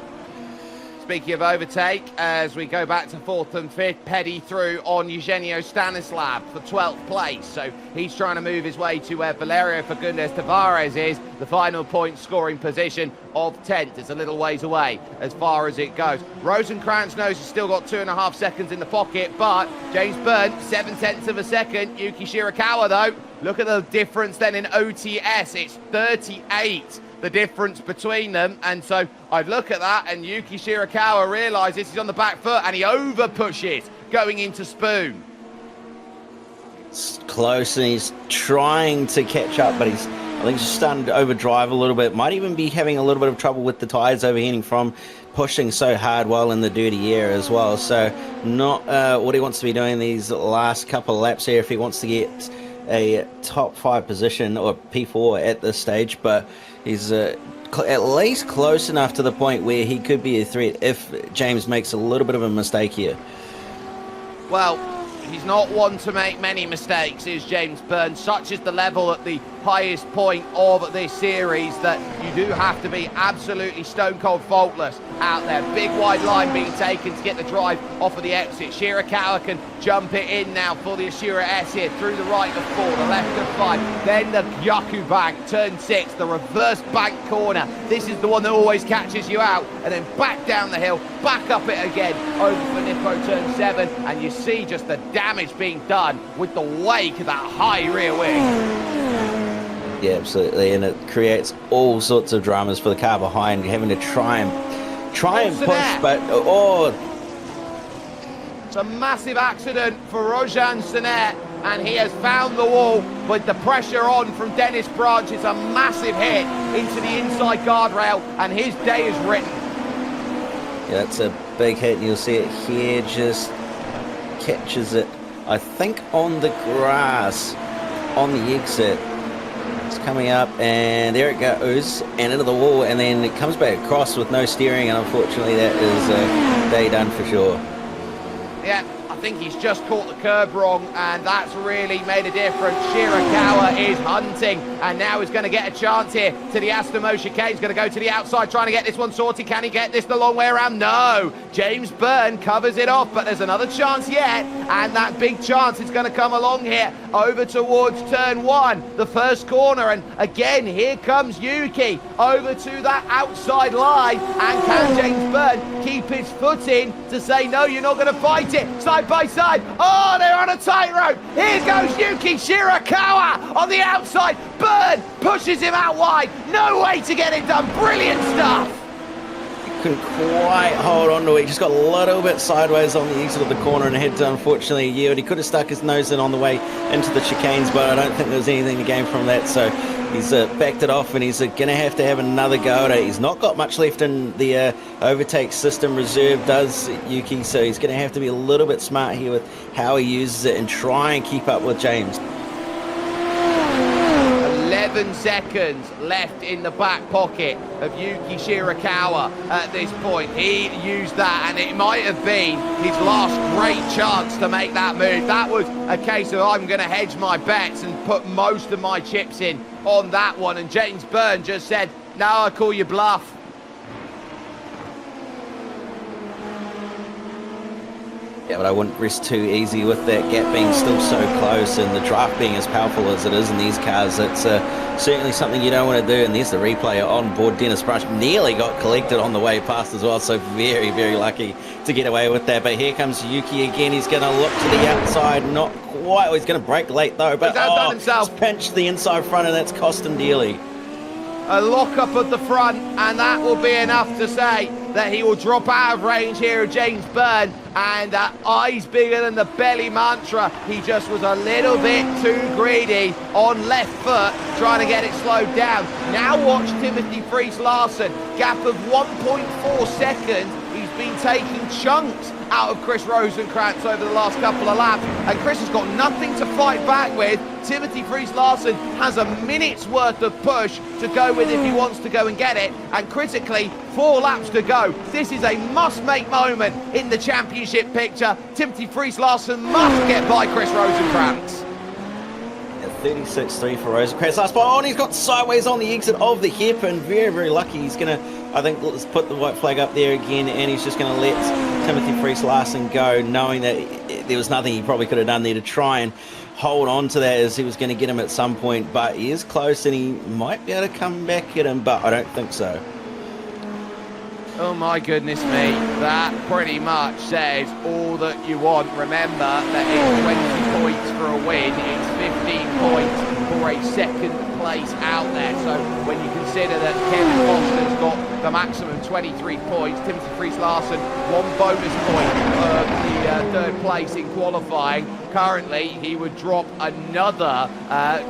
Speaking of overtake, as we go back to 4th and 5th, Petty through on Eugenio Stanislav for 12th place. So he's trying to move his way to where Valerio Fagundes Tavares is, the final point scoring position of 10th. It's a little ways away as far as it goes. Rosenkrantz knows he's still got 2.5 seconds in the pocket, but James Byrne, 0.7 of a second. Yuki Shirakawa, though, look at the difference then in OTS. It's 38. The difference between them, and so I'd look at that, and Yuki Shirakawa realizes he's on the back foot and he over pushes going into Spoon. It's close, and he's trying to catch up, but I think he's starting to overdrive a little bit. Might even be having a little bit of trouble with the tires overheating from pushing so hard while in the dirty air as well. So not what he wants to be doing these last couple of laps here if he wants to get a top 5 position or P4 at this stage, but he's at least close enough to the point where he could be a threat if James makes a little bit of a mistake here. Well, he's not one to make many mistakes, is James Byrne. Such is the level at the highest point of this series that you do have to be absolutely stone cold faultless out there. Big wide line being taken to get the drive off of the exit. Shirakawa can jump it in now for the Ashura S here, through the right of 4, the left of 5, then the Gyaku bank, turn 6, the reverse bank corner. This is the one that always catches you out, and then back down the hill, back up it again, over for Nippo turn 7, and you see just the damage being done with the wake of that high rear wing. Yeah, absolutely, and it creates all sorts of dramas for the car behind, having to try and push, but it's a massive accident for Rojan Senet, and he has found the wall with the pressure on from Dennis Branch. It's a massive hit into the inside guardrail, and his day is written. Yeah, that's a big hit, and you'll see it here, just catches it, I think, on the grass on the exit. It's coming up, and there it goes, and into the wall, and then it comes back across with no steering, and unfortunately that is a day done for sure. Yeah, I think he's just caught the curb wrong, and that's really made a difference. Shirakawa is hunting, and now he's going to get a chance here to the Astamo chicane. He's going to go to the outside, trying to get this one sorted. Can he get this the long way around? No. James Byrne covers it off, but there's another chance yet, and that big chance is going to come along here over towards turn 1, the first corner, and again, here comes Yuki over to that outside line, and can James Byrne keep his foot in to say, no, you're not going to fight it, side by side. Oh, they're on a tightrope. Here goes Yuki Shirakawa on the outside. Byrne pushes him out wide. No way to get it done. Brilliant stuff. Couldn't quite hold on to it. He just got a little bit sideways on the exit of the corner and had to unfortunately yield. He could have stuck his nose in on the way into the chicanes, but I don't think there was anything to gain from that. So he's backed it off, and he's going to have another go at it. He's not got much left in the overtake system reserve, does Yuki, so he's going to have to be a little bit smart here with how he uses it and try and keep up with James. 11 seconds left in the back pocket of Yuki Shirakawa at this point. He used that, and it might have been his last great chance to make that move. That was a case of, I'm going to hedge my bets and put most of my chips in on that one, and James Byrne just said, no, I call you bluff. Yeah, but I wouldn't rest too easy with that gap being still so close and the draft being as powerful as it is in these cars. It's certainly something you don't want to do, and there's the replay on board. Dennis Branch nearly got collected on the way past as well, so very, very lucky to get away with that. But here comes Yuki again. He's going to look to the outside, not quite. He's going to brake late though, but himself. He's pinched the inside front, and that's cost him dearly. A lock-up at the front, and that will be enough to say that he will drop out of range here of James Byrne, and eyes bigger than the belly mantra. He just was a little bit too greedy on left foot, trying to get it slowed down. Now watch Timothy Friis-Larsen, gap of 1.4 seconds. He's been taking chunks out of Chris Rosenkrantz over the last couple of laps, and Chris has got nothing to fight back with. Timothy Friis-Larsen has a minute's worth of push to go with if he wants to go and get it, and critically, 4 laps to go. This is a must-make moment in the championship picture. Timothy Friis-Larsen must get by Chris Rosenkrantz. 36.3 for Rosencrantz. Last spot. Oh, and he's got sideways on the exit of the hairpin. Very, very lucky. He's going to, I think, let's put the white flag up there again, and he's just going to let Timothy Friese-Larsen go, knowing that there was nothing he probably could have done there to try and hold on to that, as he was going to get him at some point. But he is close, and he might be able to come back at him, but I don't think so. Oh my goodness me, that pretty much says all that you want. Remember that it's 20 points for a win, it's 15 points for a second place out there. So when you consider that Kevin Foster's got the maximum 23 points, Timothy Friese-Larsen 1 bonus point for the third place in qualifying. Currently, he would drop another,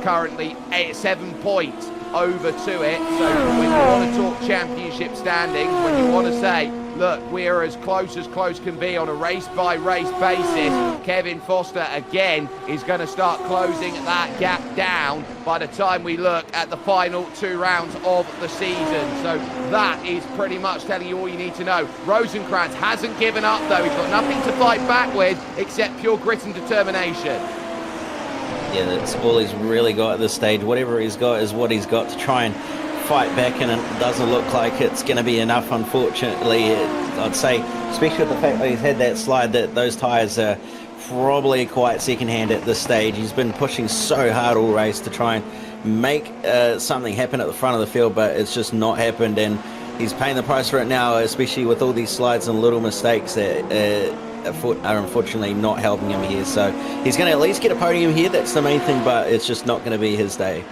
currently 7 points over to it. So when you want to talk championship standings, when you want to say, look, we're as close can be on a race-by-race basis, Kevin Foster again is going to start closing that gap down by the time we look at the final 2 rounds of the season. So that is pretty much telling you all you need to know. Rosencrantz hasn't given up though. He's got nothing to fight back with except pure grit and determination. Yeah, that's all he's really got at this stage. Whatever he's got is what he's got to try and fight back, and it doesn't look like it's going to be enough, unfortunately. I'd say, especially with the fact that he's had that slide, that those tyres are probably quite second-hand at this stage. He's been pushing so hard all race to try and make something happen at the front of the field, but it's just not happened, and he's paying the price for it now, especially with all these slides and little mistakes that are unfortunately not helping him here. So he's going to at least get a podium here, that's the main thing, but it's just not going to be his day.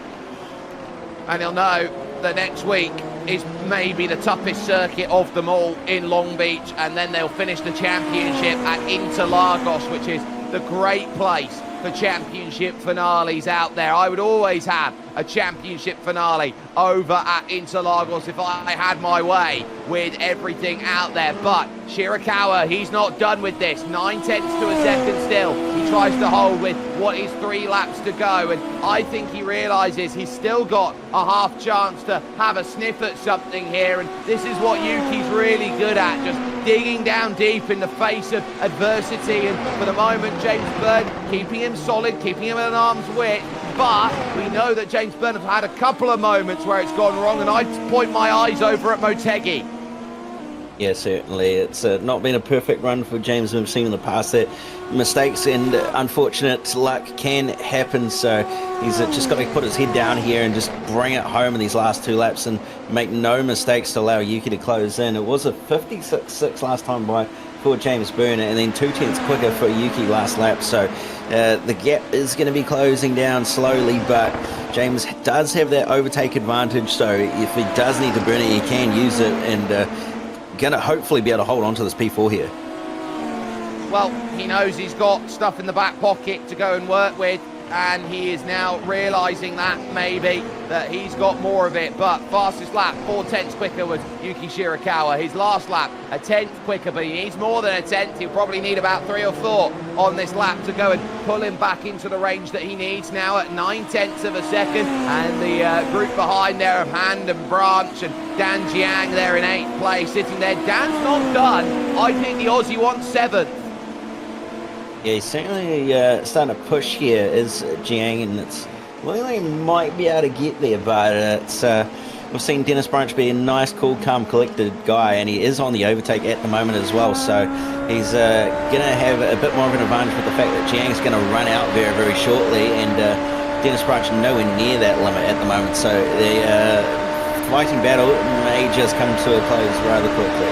And he'll know that next week is maybe the toughest circuit of them all in Long Beach, and then they'll finish the championship at Interlagos, which is the great place for championship finales out there. I would always have a championship finale over at Interlagos if I had my way with everything out there. But Shirakawa, he's not done with this. 9/10 to a second still. He tries to hold with what is 3 laps to go, and I think he realizes he's still got a half chance to have a sniff at something here, and this is what Yuki's really good at, just digging down deep in the face of adversity. And for the moment, James Byrne keeping him solid, keeping him at an arm's width. But we know that James Byrne has had a couple of moments where it's gone wrong, and I'd point my eyes over at Motegi. Yeah, certainly. It's not been a perfect run for James. We've seen in the past that mistakes and unfortunate luck can happen, so he's just got to put his head down here and just bring it home in these last 2 laps and make no mistakes to allow Yuki to close in. It was a 56.6 last time for James Byrne, and then 2/10 quicker for Yuki last lap, so the gap is going to be closing down slowly, but James does have that overtake advantage, so if he does need to burn it, he can use it, and going to hopefully be able to hold on to this P4 here. Well, he knows he's got stuff in the back pocket to go and work with, and he is now realising that maybe that he's got more of it. But fastest lap, 4/10 quicker, was Yuki Shirakawa. His last lap, a 10th quicker, but he needs more than a 10th. He'll probably need about 3 or 4 on this lap to go and pull him back into the range that he needs now at 9/10 of a second. And the group behind there of Hand and Branch and Dan Jiang there in 8th place, sitting there. Dan's not done. I think the Aussie wants 7th. Yeah, he's certainly starting to push here, is Jiang, and it's really might be able to get there, but it's we've seen Dennis Branch be a nice, cool, calm, collected guy, and he is on the overtake at the moment as well, so he's going to have a bit more of an advantage with the fact that Jiang's going to run out very, very shortly, and Dennis Branch nowhere near that limit at the moment, so the fighting battle may just come to a close rather quickly.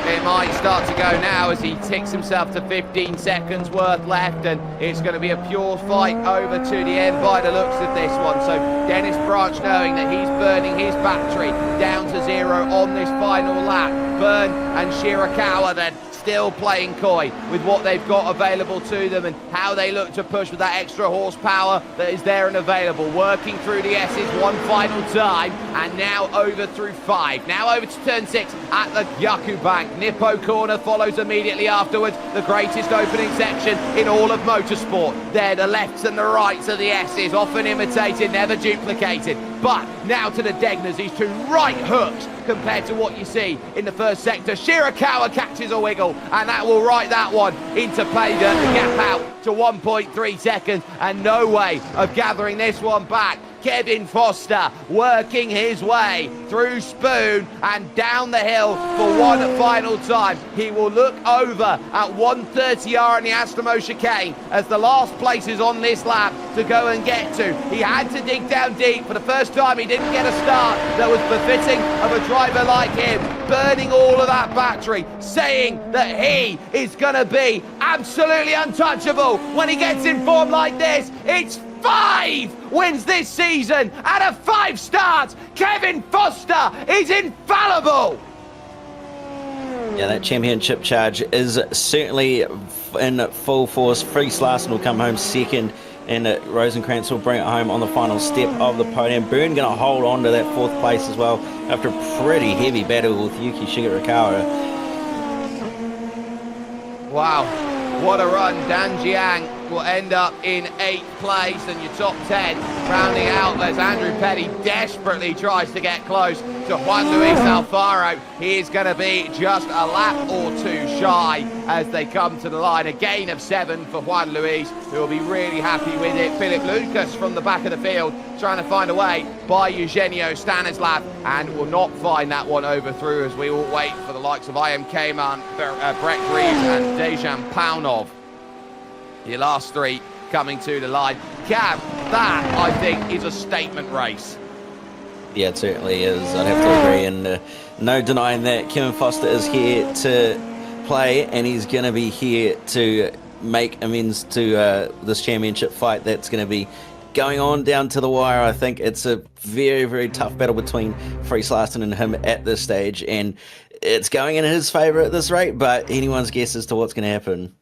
It might start to go now as he ticks himself to 15 seconds worth left, and it's going to be a pure fight over to the end by the looks of this one. So Dennis Branch, knowing that he's burning his battery down to 0 on this final lap. Byrne and Shirakawa then still playing coy with what they've got available to them and how they look to push with that extra horsepower that is there and available. Working through the S's one final time, and now over through 5. Now over to turn 6 at the Yaku Bank. Nippo corner follows immediately afterwards. The greatest opening section in all of motorsport. There, the lefts and the rights of the S's, often imitated, never duplicated. But now to the Degners, these 2 right hooks compared to what you see in the first sector. Shirakawa catches a wiggle, and that will write that one into pay dirt. The gap out to 1.3 seconds, and no way of gathering this one back. Kevin Foster working his way through Spoon and down the hill for one final time. He will look over at 130R in the Astramo chicane as the last place is on this lap to go and get to. He had to dig down deep. For the first time, he didn't get a start that was befitting of a driver like him, burning all of that battery, saying that he is going to be absolutely untouchable when he gets in form like this. It's 5 wins this season out of 5 starts. Kevin Foster is infallible. Yeah, that championship charge is certainly in full force. Fries Larson will come home second, and Rosenkrantz will bring it home on the final step of the podium. Byrne going to hold on to that 4th place as well after a pretty heavy battle with Yuki Shigurakawa. Wow, what a run. Dan Jiang will end up in 8th place, and your top 10 rounding out as Andrew Petty desperately tries to get close to Juan Luis Alfaro. He is going to be just a lap or 2 shy as they come to the line. A gain of 7 for Juan Luis, who will be really happy with it. Philip Lucas from the back of the field trying to find a way by Eugenio Stanislav, and will not find that one overthrough as we all wait for the likes of I.M. Kayman, Brett Greaves and Dejan Paunov. Your last 3 coming to the line. Cam, that, I think, is a statement race. Yeah, it certainly is. I'd have to agree, and no denying that. Kevin Foster is here to play, and he's going to be here to make amends to this championship fight that's going to be going on down to the wire. I think it's a very, very tough battle between Fries Larson and him at this stage, and it's going in his favour at this rate, but anyone's guess as to what's going to happen.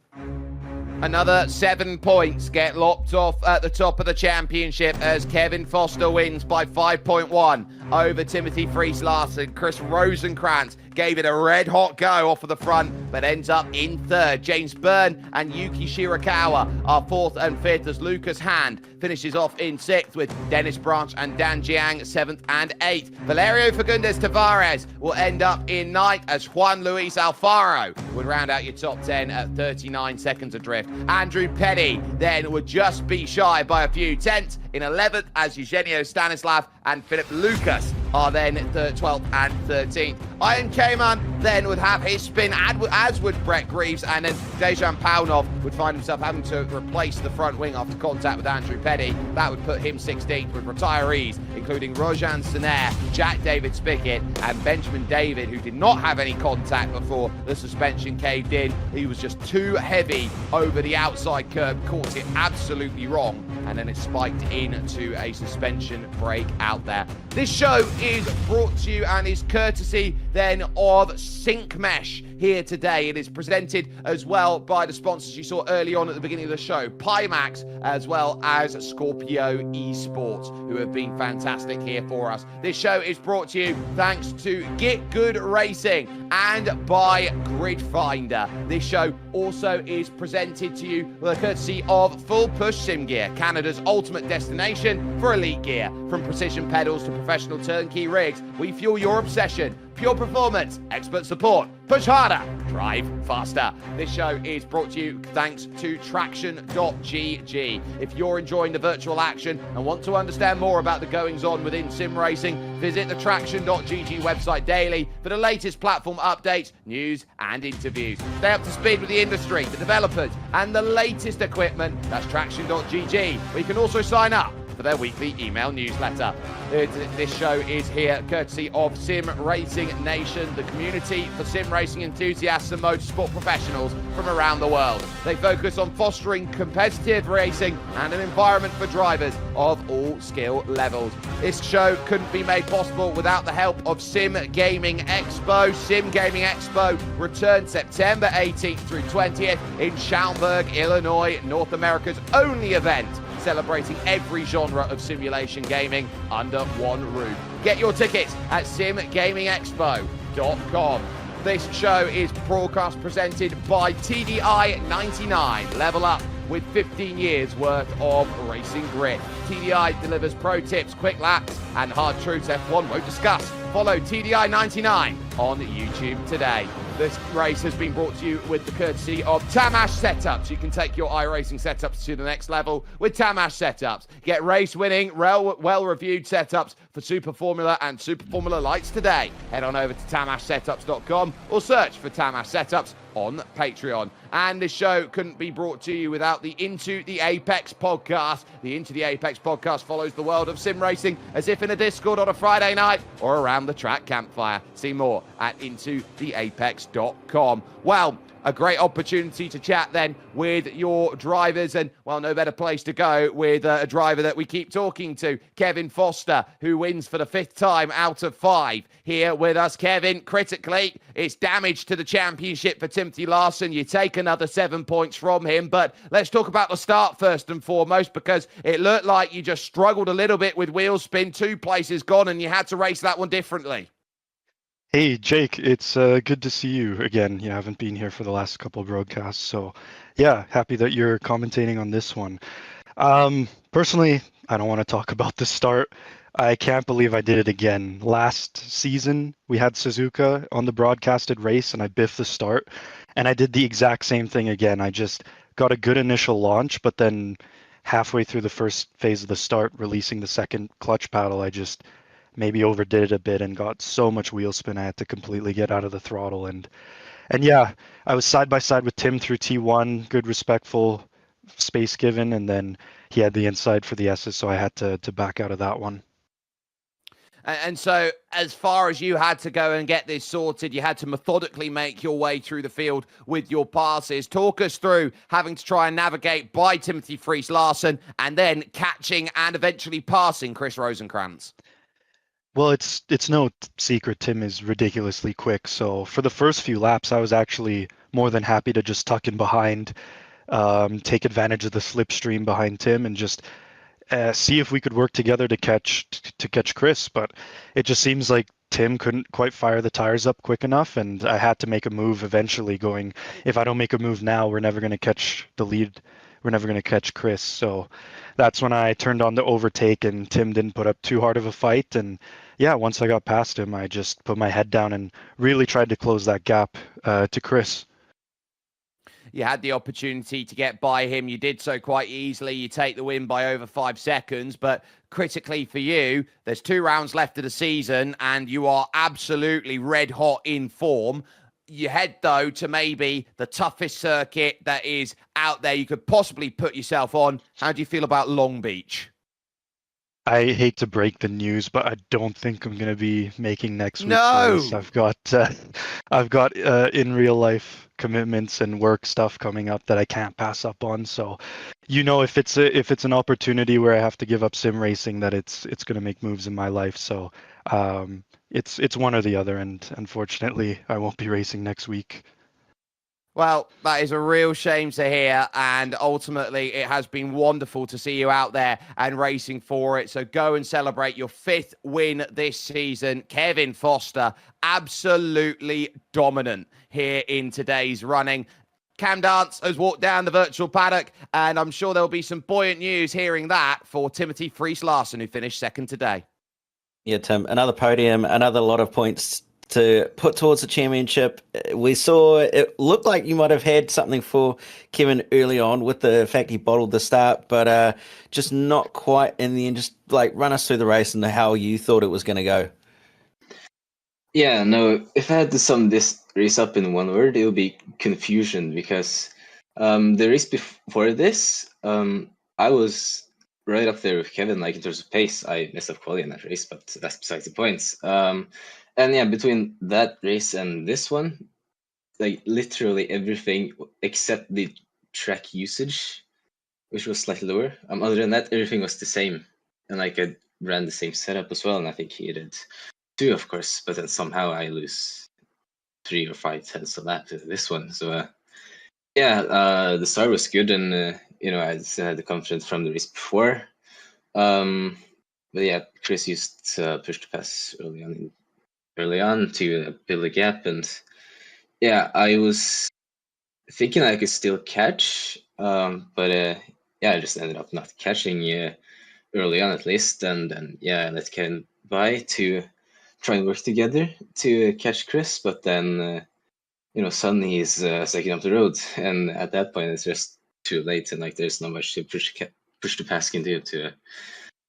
Another 7 points get lopped off at the top of the championship as Kevin Foster wins by 5.1 over Timothy Fries Larson. Chris Rosenkrantz gave it a red-hot go off of the front, but ends up in 3rd. James Byrne and Yuki Shirakawa are 4th and 5th as Lucas Hand finishes off in 6th, with Dennis Branch and Dan Jiang 7th and 8th. Valerio Fagundes Tavares will end up in 9th as Juan Luis Alfaro would round out your top 10 at 39 seconds adrift. Andrew Petty then would just be shy by a few tenths in 11th as Eugenio Stanislav and Philip Lucas are then 12th and 13th. Ian Kayman then would have his spin, as would Brett Greaves, and then Dejan Paunov would find himself having to replace the front wing after contact with Andrew Petty. That would put him 16th, with retirees including Rojan Senaire, Jack David Spickett and Benjamin David, who did not have any contact before the suspension caved in. He was just too heavy over the outside curb, caught it absolutely wrong, and then it spiked into a suspension break out there. This show is brought to you and is courtesy then of Sync Mesh here today. It is presented as well by the sponsors you saw early on at the beginning of the show, Pimax, as well as Scorpio Esports, who have been fantastic here for us. This show is brought to you thanks to Get Good Racing and by Grid Finder. This show also is presented to you with a courtesy of Full Push Sim Gear, Canada's ultimate destination for elite gear. From precision pedals to professional turnkey rigs, we fuel your obsession. Pure performance, expert support, push harder, drive faster. This show is brought to you thanks to Traction.gg. If you're enjoying the virtual action and want to understand more about the goings-on within sim racing, visit the Traction.gg website daily for the latest platform updates, news and interviews. Stay up to speed with the industry, the developers and the latest equipment. That's Traction.gg, where you can also sign up for their weekly email newsletter. This show is here courtesy of Sim Racing Nation, the community for sim racing enthusiasts and motorsport professionals from around the world. They focus on fostering competitive racing and an environment for drivers of all skill levels. This show couldn't be made possible without the help of Sim Gaming Expo. Sim Gaming Expo returns September 18th through 20th in Schaumburg, Illinois, North America's only event celebrating every genre of simulation gaming under one roof. Get your tickets at simgamingexpo.com. This show is broadcast presented by TDI 99. Level up with 15 years worth of racing grit. TDI delivers pro tips, quick laps, and hard truths F1 won't discuss. Follow TDI 99 on YouTube today. This race has been brought to you with the courtesy of Tamash Setups. You can take your iRacing setups to the next level with Tamash Setups. Get race-winning, well-reviewed setups for Super Formula and Super Formula Lights today. Head on over to tamashsetups.com or search for Tamash Setups on Patreon. And this show couldn't be brought to you without the Into the Apex podcast. The Into the Apex podcast follows the world of sim racing as if in a Discord on a Friday night or around the track campfire. See more at intotheapex.com. Well, a great opportunity to chat then with your drivers, and well, no better place to go with a driver that we keep talking to, Kevin Foster, who wins for the 5th time out of 5 here with us. Kevin, critically, it's damage to the championship for Timothy Larson. You take another 7 points from him, but let's talk about the start first and foremost, because it looked like you just struggled a little bit with wheel spin, 2 places gone, and you had to race that one differently. Hey, Jake, it's good to see you again. You haven't been here for the last couple of broadcasts, so yeah, happy that you're commentating on this one. Personally, I don't want to talk about the start. I can't believe I did it again. Last season, we had Suzuka on the broadcasted race, and I biffed the start, and I did the exact same thing again. I just got a good initial launch, but then halfway through the first phase of the start, releasing the second clutch paddle, I just maybe overdid it a bit and got so much wheel spin I had to completely get out of the throttle. And yeah, I was side by side with Tim through T1, good respectful space given, and then he had the inside for the S's, so I had to back out of that one. And so as far as you had to go and get this sorted, you had to methodically make your way through the field with your passes. Talk us through having to try and navigate by Timothy Fries Larson and then catching and eventually passing Chris Rosenkrantz. Well, it's no secret Tim is ridiculously quick. So for the first few laps, I was actually more than happy to just tuck in behind, take advantage of the slipstream behind Tim, and just see if we could work together to catch Chris. But it just seems like Tim couldn't quite fire the tires up quick enough, and I had to make a move eventually. Going, if I don't make a move now, we're never going to catch the lead. We're never going to catch Chris. So that's when I turned on the overtake, and Tim didn't put up too hard of a fight. And yeah, once I got past him, I just put my head down and really tried to close that gap to Chris. You had the opportunity to get by him. You did so quite easily. You take the win by over 5 seconds. But critically for you, there's 2 rounds left of the season, and you are absolutely red hot in form. You head, though, to maybe the toughest circuit that is out there you could possibly put yourself on. How do you feel about Long Beach? I hate to break the news, but I don't think I'm going to be making next week's No! race. I've got in real life commitments and work stuff coming up that I can't pass up on. So, if it's an opportunity where I have to give up sim racing, that it's going to make moves in my life. So, it's one or the other, and unfortunately, I won't be racing next week. Well, that is a real shame to hear, and ultimately it has been wonderful to see you out there and racing for it. So go and celebrate your 5th win this season. Kevin Foster, absolutely dominant here in today's running. Cam Dance has walked down the virtual paddock, and I'm sure there'll be some buoyant news hearing that for Timothy Fries Larson, who finished 2nd today. Yeah, Tim, another podium, another lot of points to put towards the championship. We saw it looked like you might have had something for Kevin early on with the fact he bottled the start, but just not quite in the end. Just like run us through the race and how you thought it was going to go. Yeah, no, if I had to sum this race up in one word, it would be confusion, because the race before this, I was right up there with Kevin, like in terms of pace. I messed up quality in that race, but that's besides the points. And yeah, between that race and this one, like literally everything except the track usage, which was slightly lower. Other than that, everything was the same. And like I ran the same setup as well, and I think he did too, of course. But then somehow I lose 3 or 5 tenths of that to this one. So yeah, the start was good, and I still had the confidence from the race before. But yeah, Chris used push to pass early on to build a gap, and yeah, I was thinking I could still catch. Yeah, I just ended up not catching early on at least, and then let Kevin by to try and work together to catch Chris, but then suddenly he's second up the road, and at that point it's just too late, and like there's not much to push the pass can do to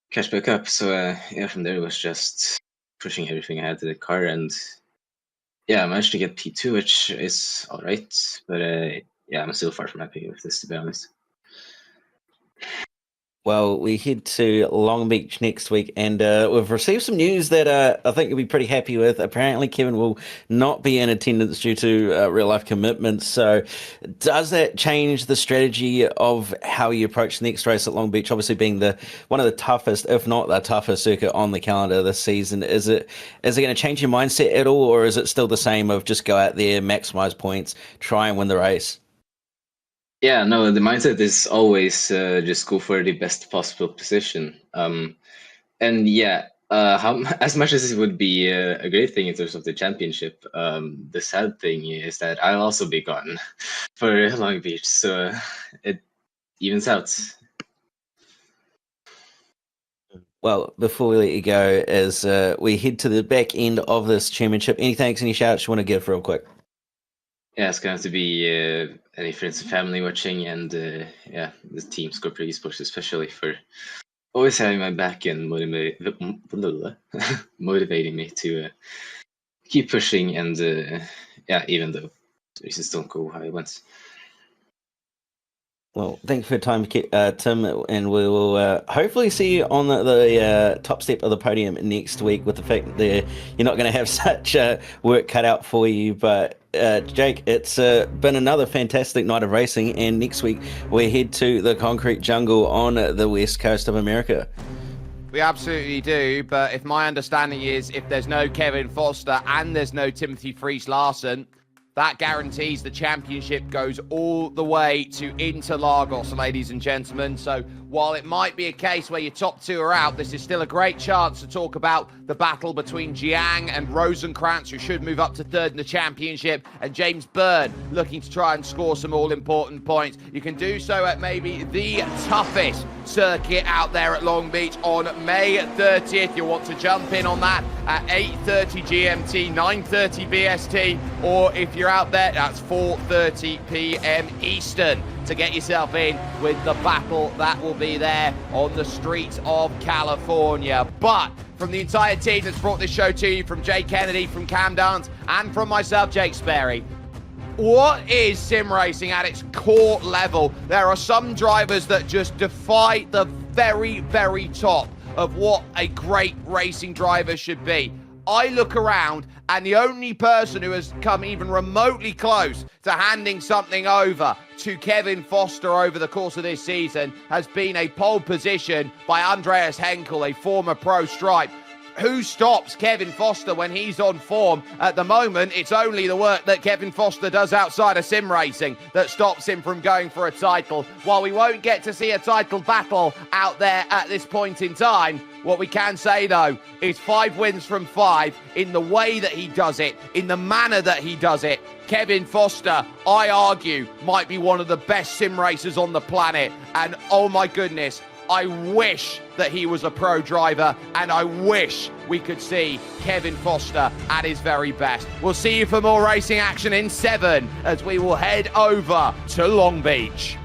catch back up. So from there it was just pushing everything I had to the car, and I managed to get P2, which is all right, but I'm still far from happy with this, to be honest. Well, we head to Long Beach next week, and we've received some news that I think you'll be pretty happy with. Apparently, Kevin will not be in attendance due to real-life commitments. So does that change the strategy of how you approach the next race at Long Beach, obviously being one of the toughest, if not the toughest circuit on the calendar this season? Is it going to change your mindset at all, or is it still the same of just go out there, maximize points, try and win the race? Yeah, no, the mindset is always just go for the best possible position. As much as it would be a great thing in terms of the championship, the sad thing is that I'll also be gone for Long Beach, so it evens out. Well, before we let you go, as we head to the back end of this championship, any thanks, any shouts you want to give real quick? Yeah, it's going to be any friends and family watching, and the team Scorpio Esports especially for always having my back and motivating me to keep pushing, and even though races don't go how it went. Well, thanks for your time, Tim, and we will hopefully see you on the top step of the podium next week, with the fact that you're not going to have such work cut out for you. But Jake, it's been another fantastic night of racing, and next week we head to the concrete jungle on the west coast of America. We absolutely do, but if my understanding is if there's no Kevin Foster and there's no Timothy Fries-Larsen, that guarantees the championship goes all the way to Interlagos, ladies and gentlemen. So while it might be a case where your top two are out, this is still a great chance to talk about the battle between Jiang and Rosenkrantz, who should move up to third in the championship, and James Byrne looking to try and score some all-important points. You can do so at maybe the toughest circuit out there at Long Beach on May 30th. You'll want to jump in on that at 8:30 GMT, 9:30 BST, or if you're out there, that's 4:30 p.m. Eastern to get yourself in with the battle that will be there on the streets of California. But from the entire team that's brought this show to you, from Jay Kennedy, from Cam Dance, and from myself, Jake Sperry, what is sim racing at its core level? There are some drivers that just defy the very, very top of what a great racing driver should be. I look around, and the only person who has come even remotely close to handing something over to Kevin Foster over the course of this season has been a pole position by Andreas Henkel, a former pro Stripe. Who stops Kevin Foster when he's on form? At the moment, it's only the work that Kevin Foster does outside of sim racing that stops him from going for a title. While we won't get to see a title battle out there at this point in time, what we can say, though, is 5 wins from 5 in the way that he does it, in the manner that he does it. Kevin Foster, I argue, might be one of the best sim racers on the planet. And oh my goodness, I wish that he was a pro driver, and I wish we could see Kevin Foster at his very best. We'll see you for more racing action in 7 as we will head over to Long Beach.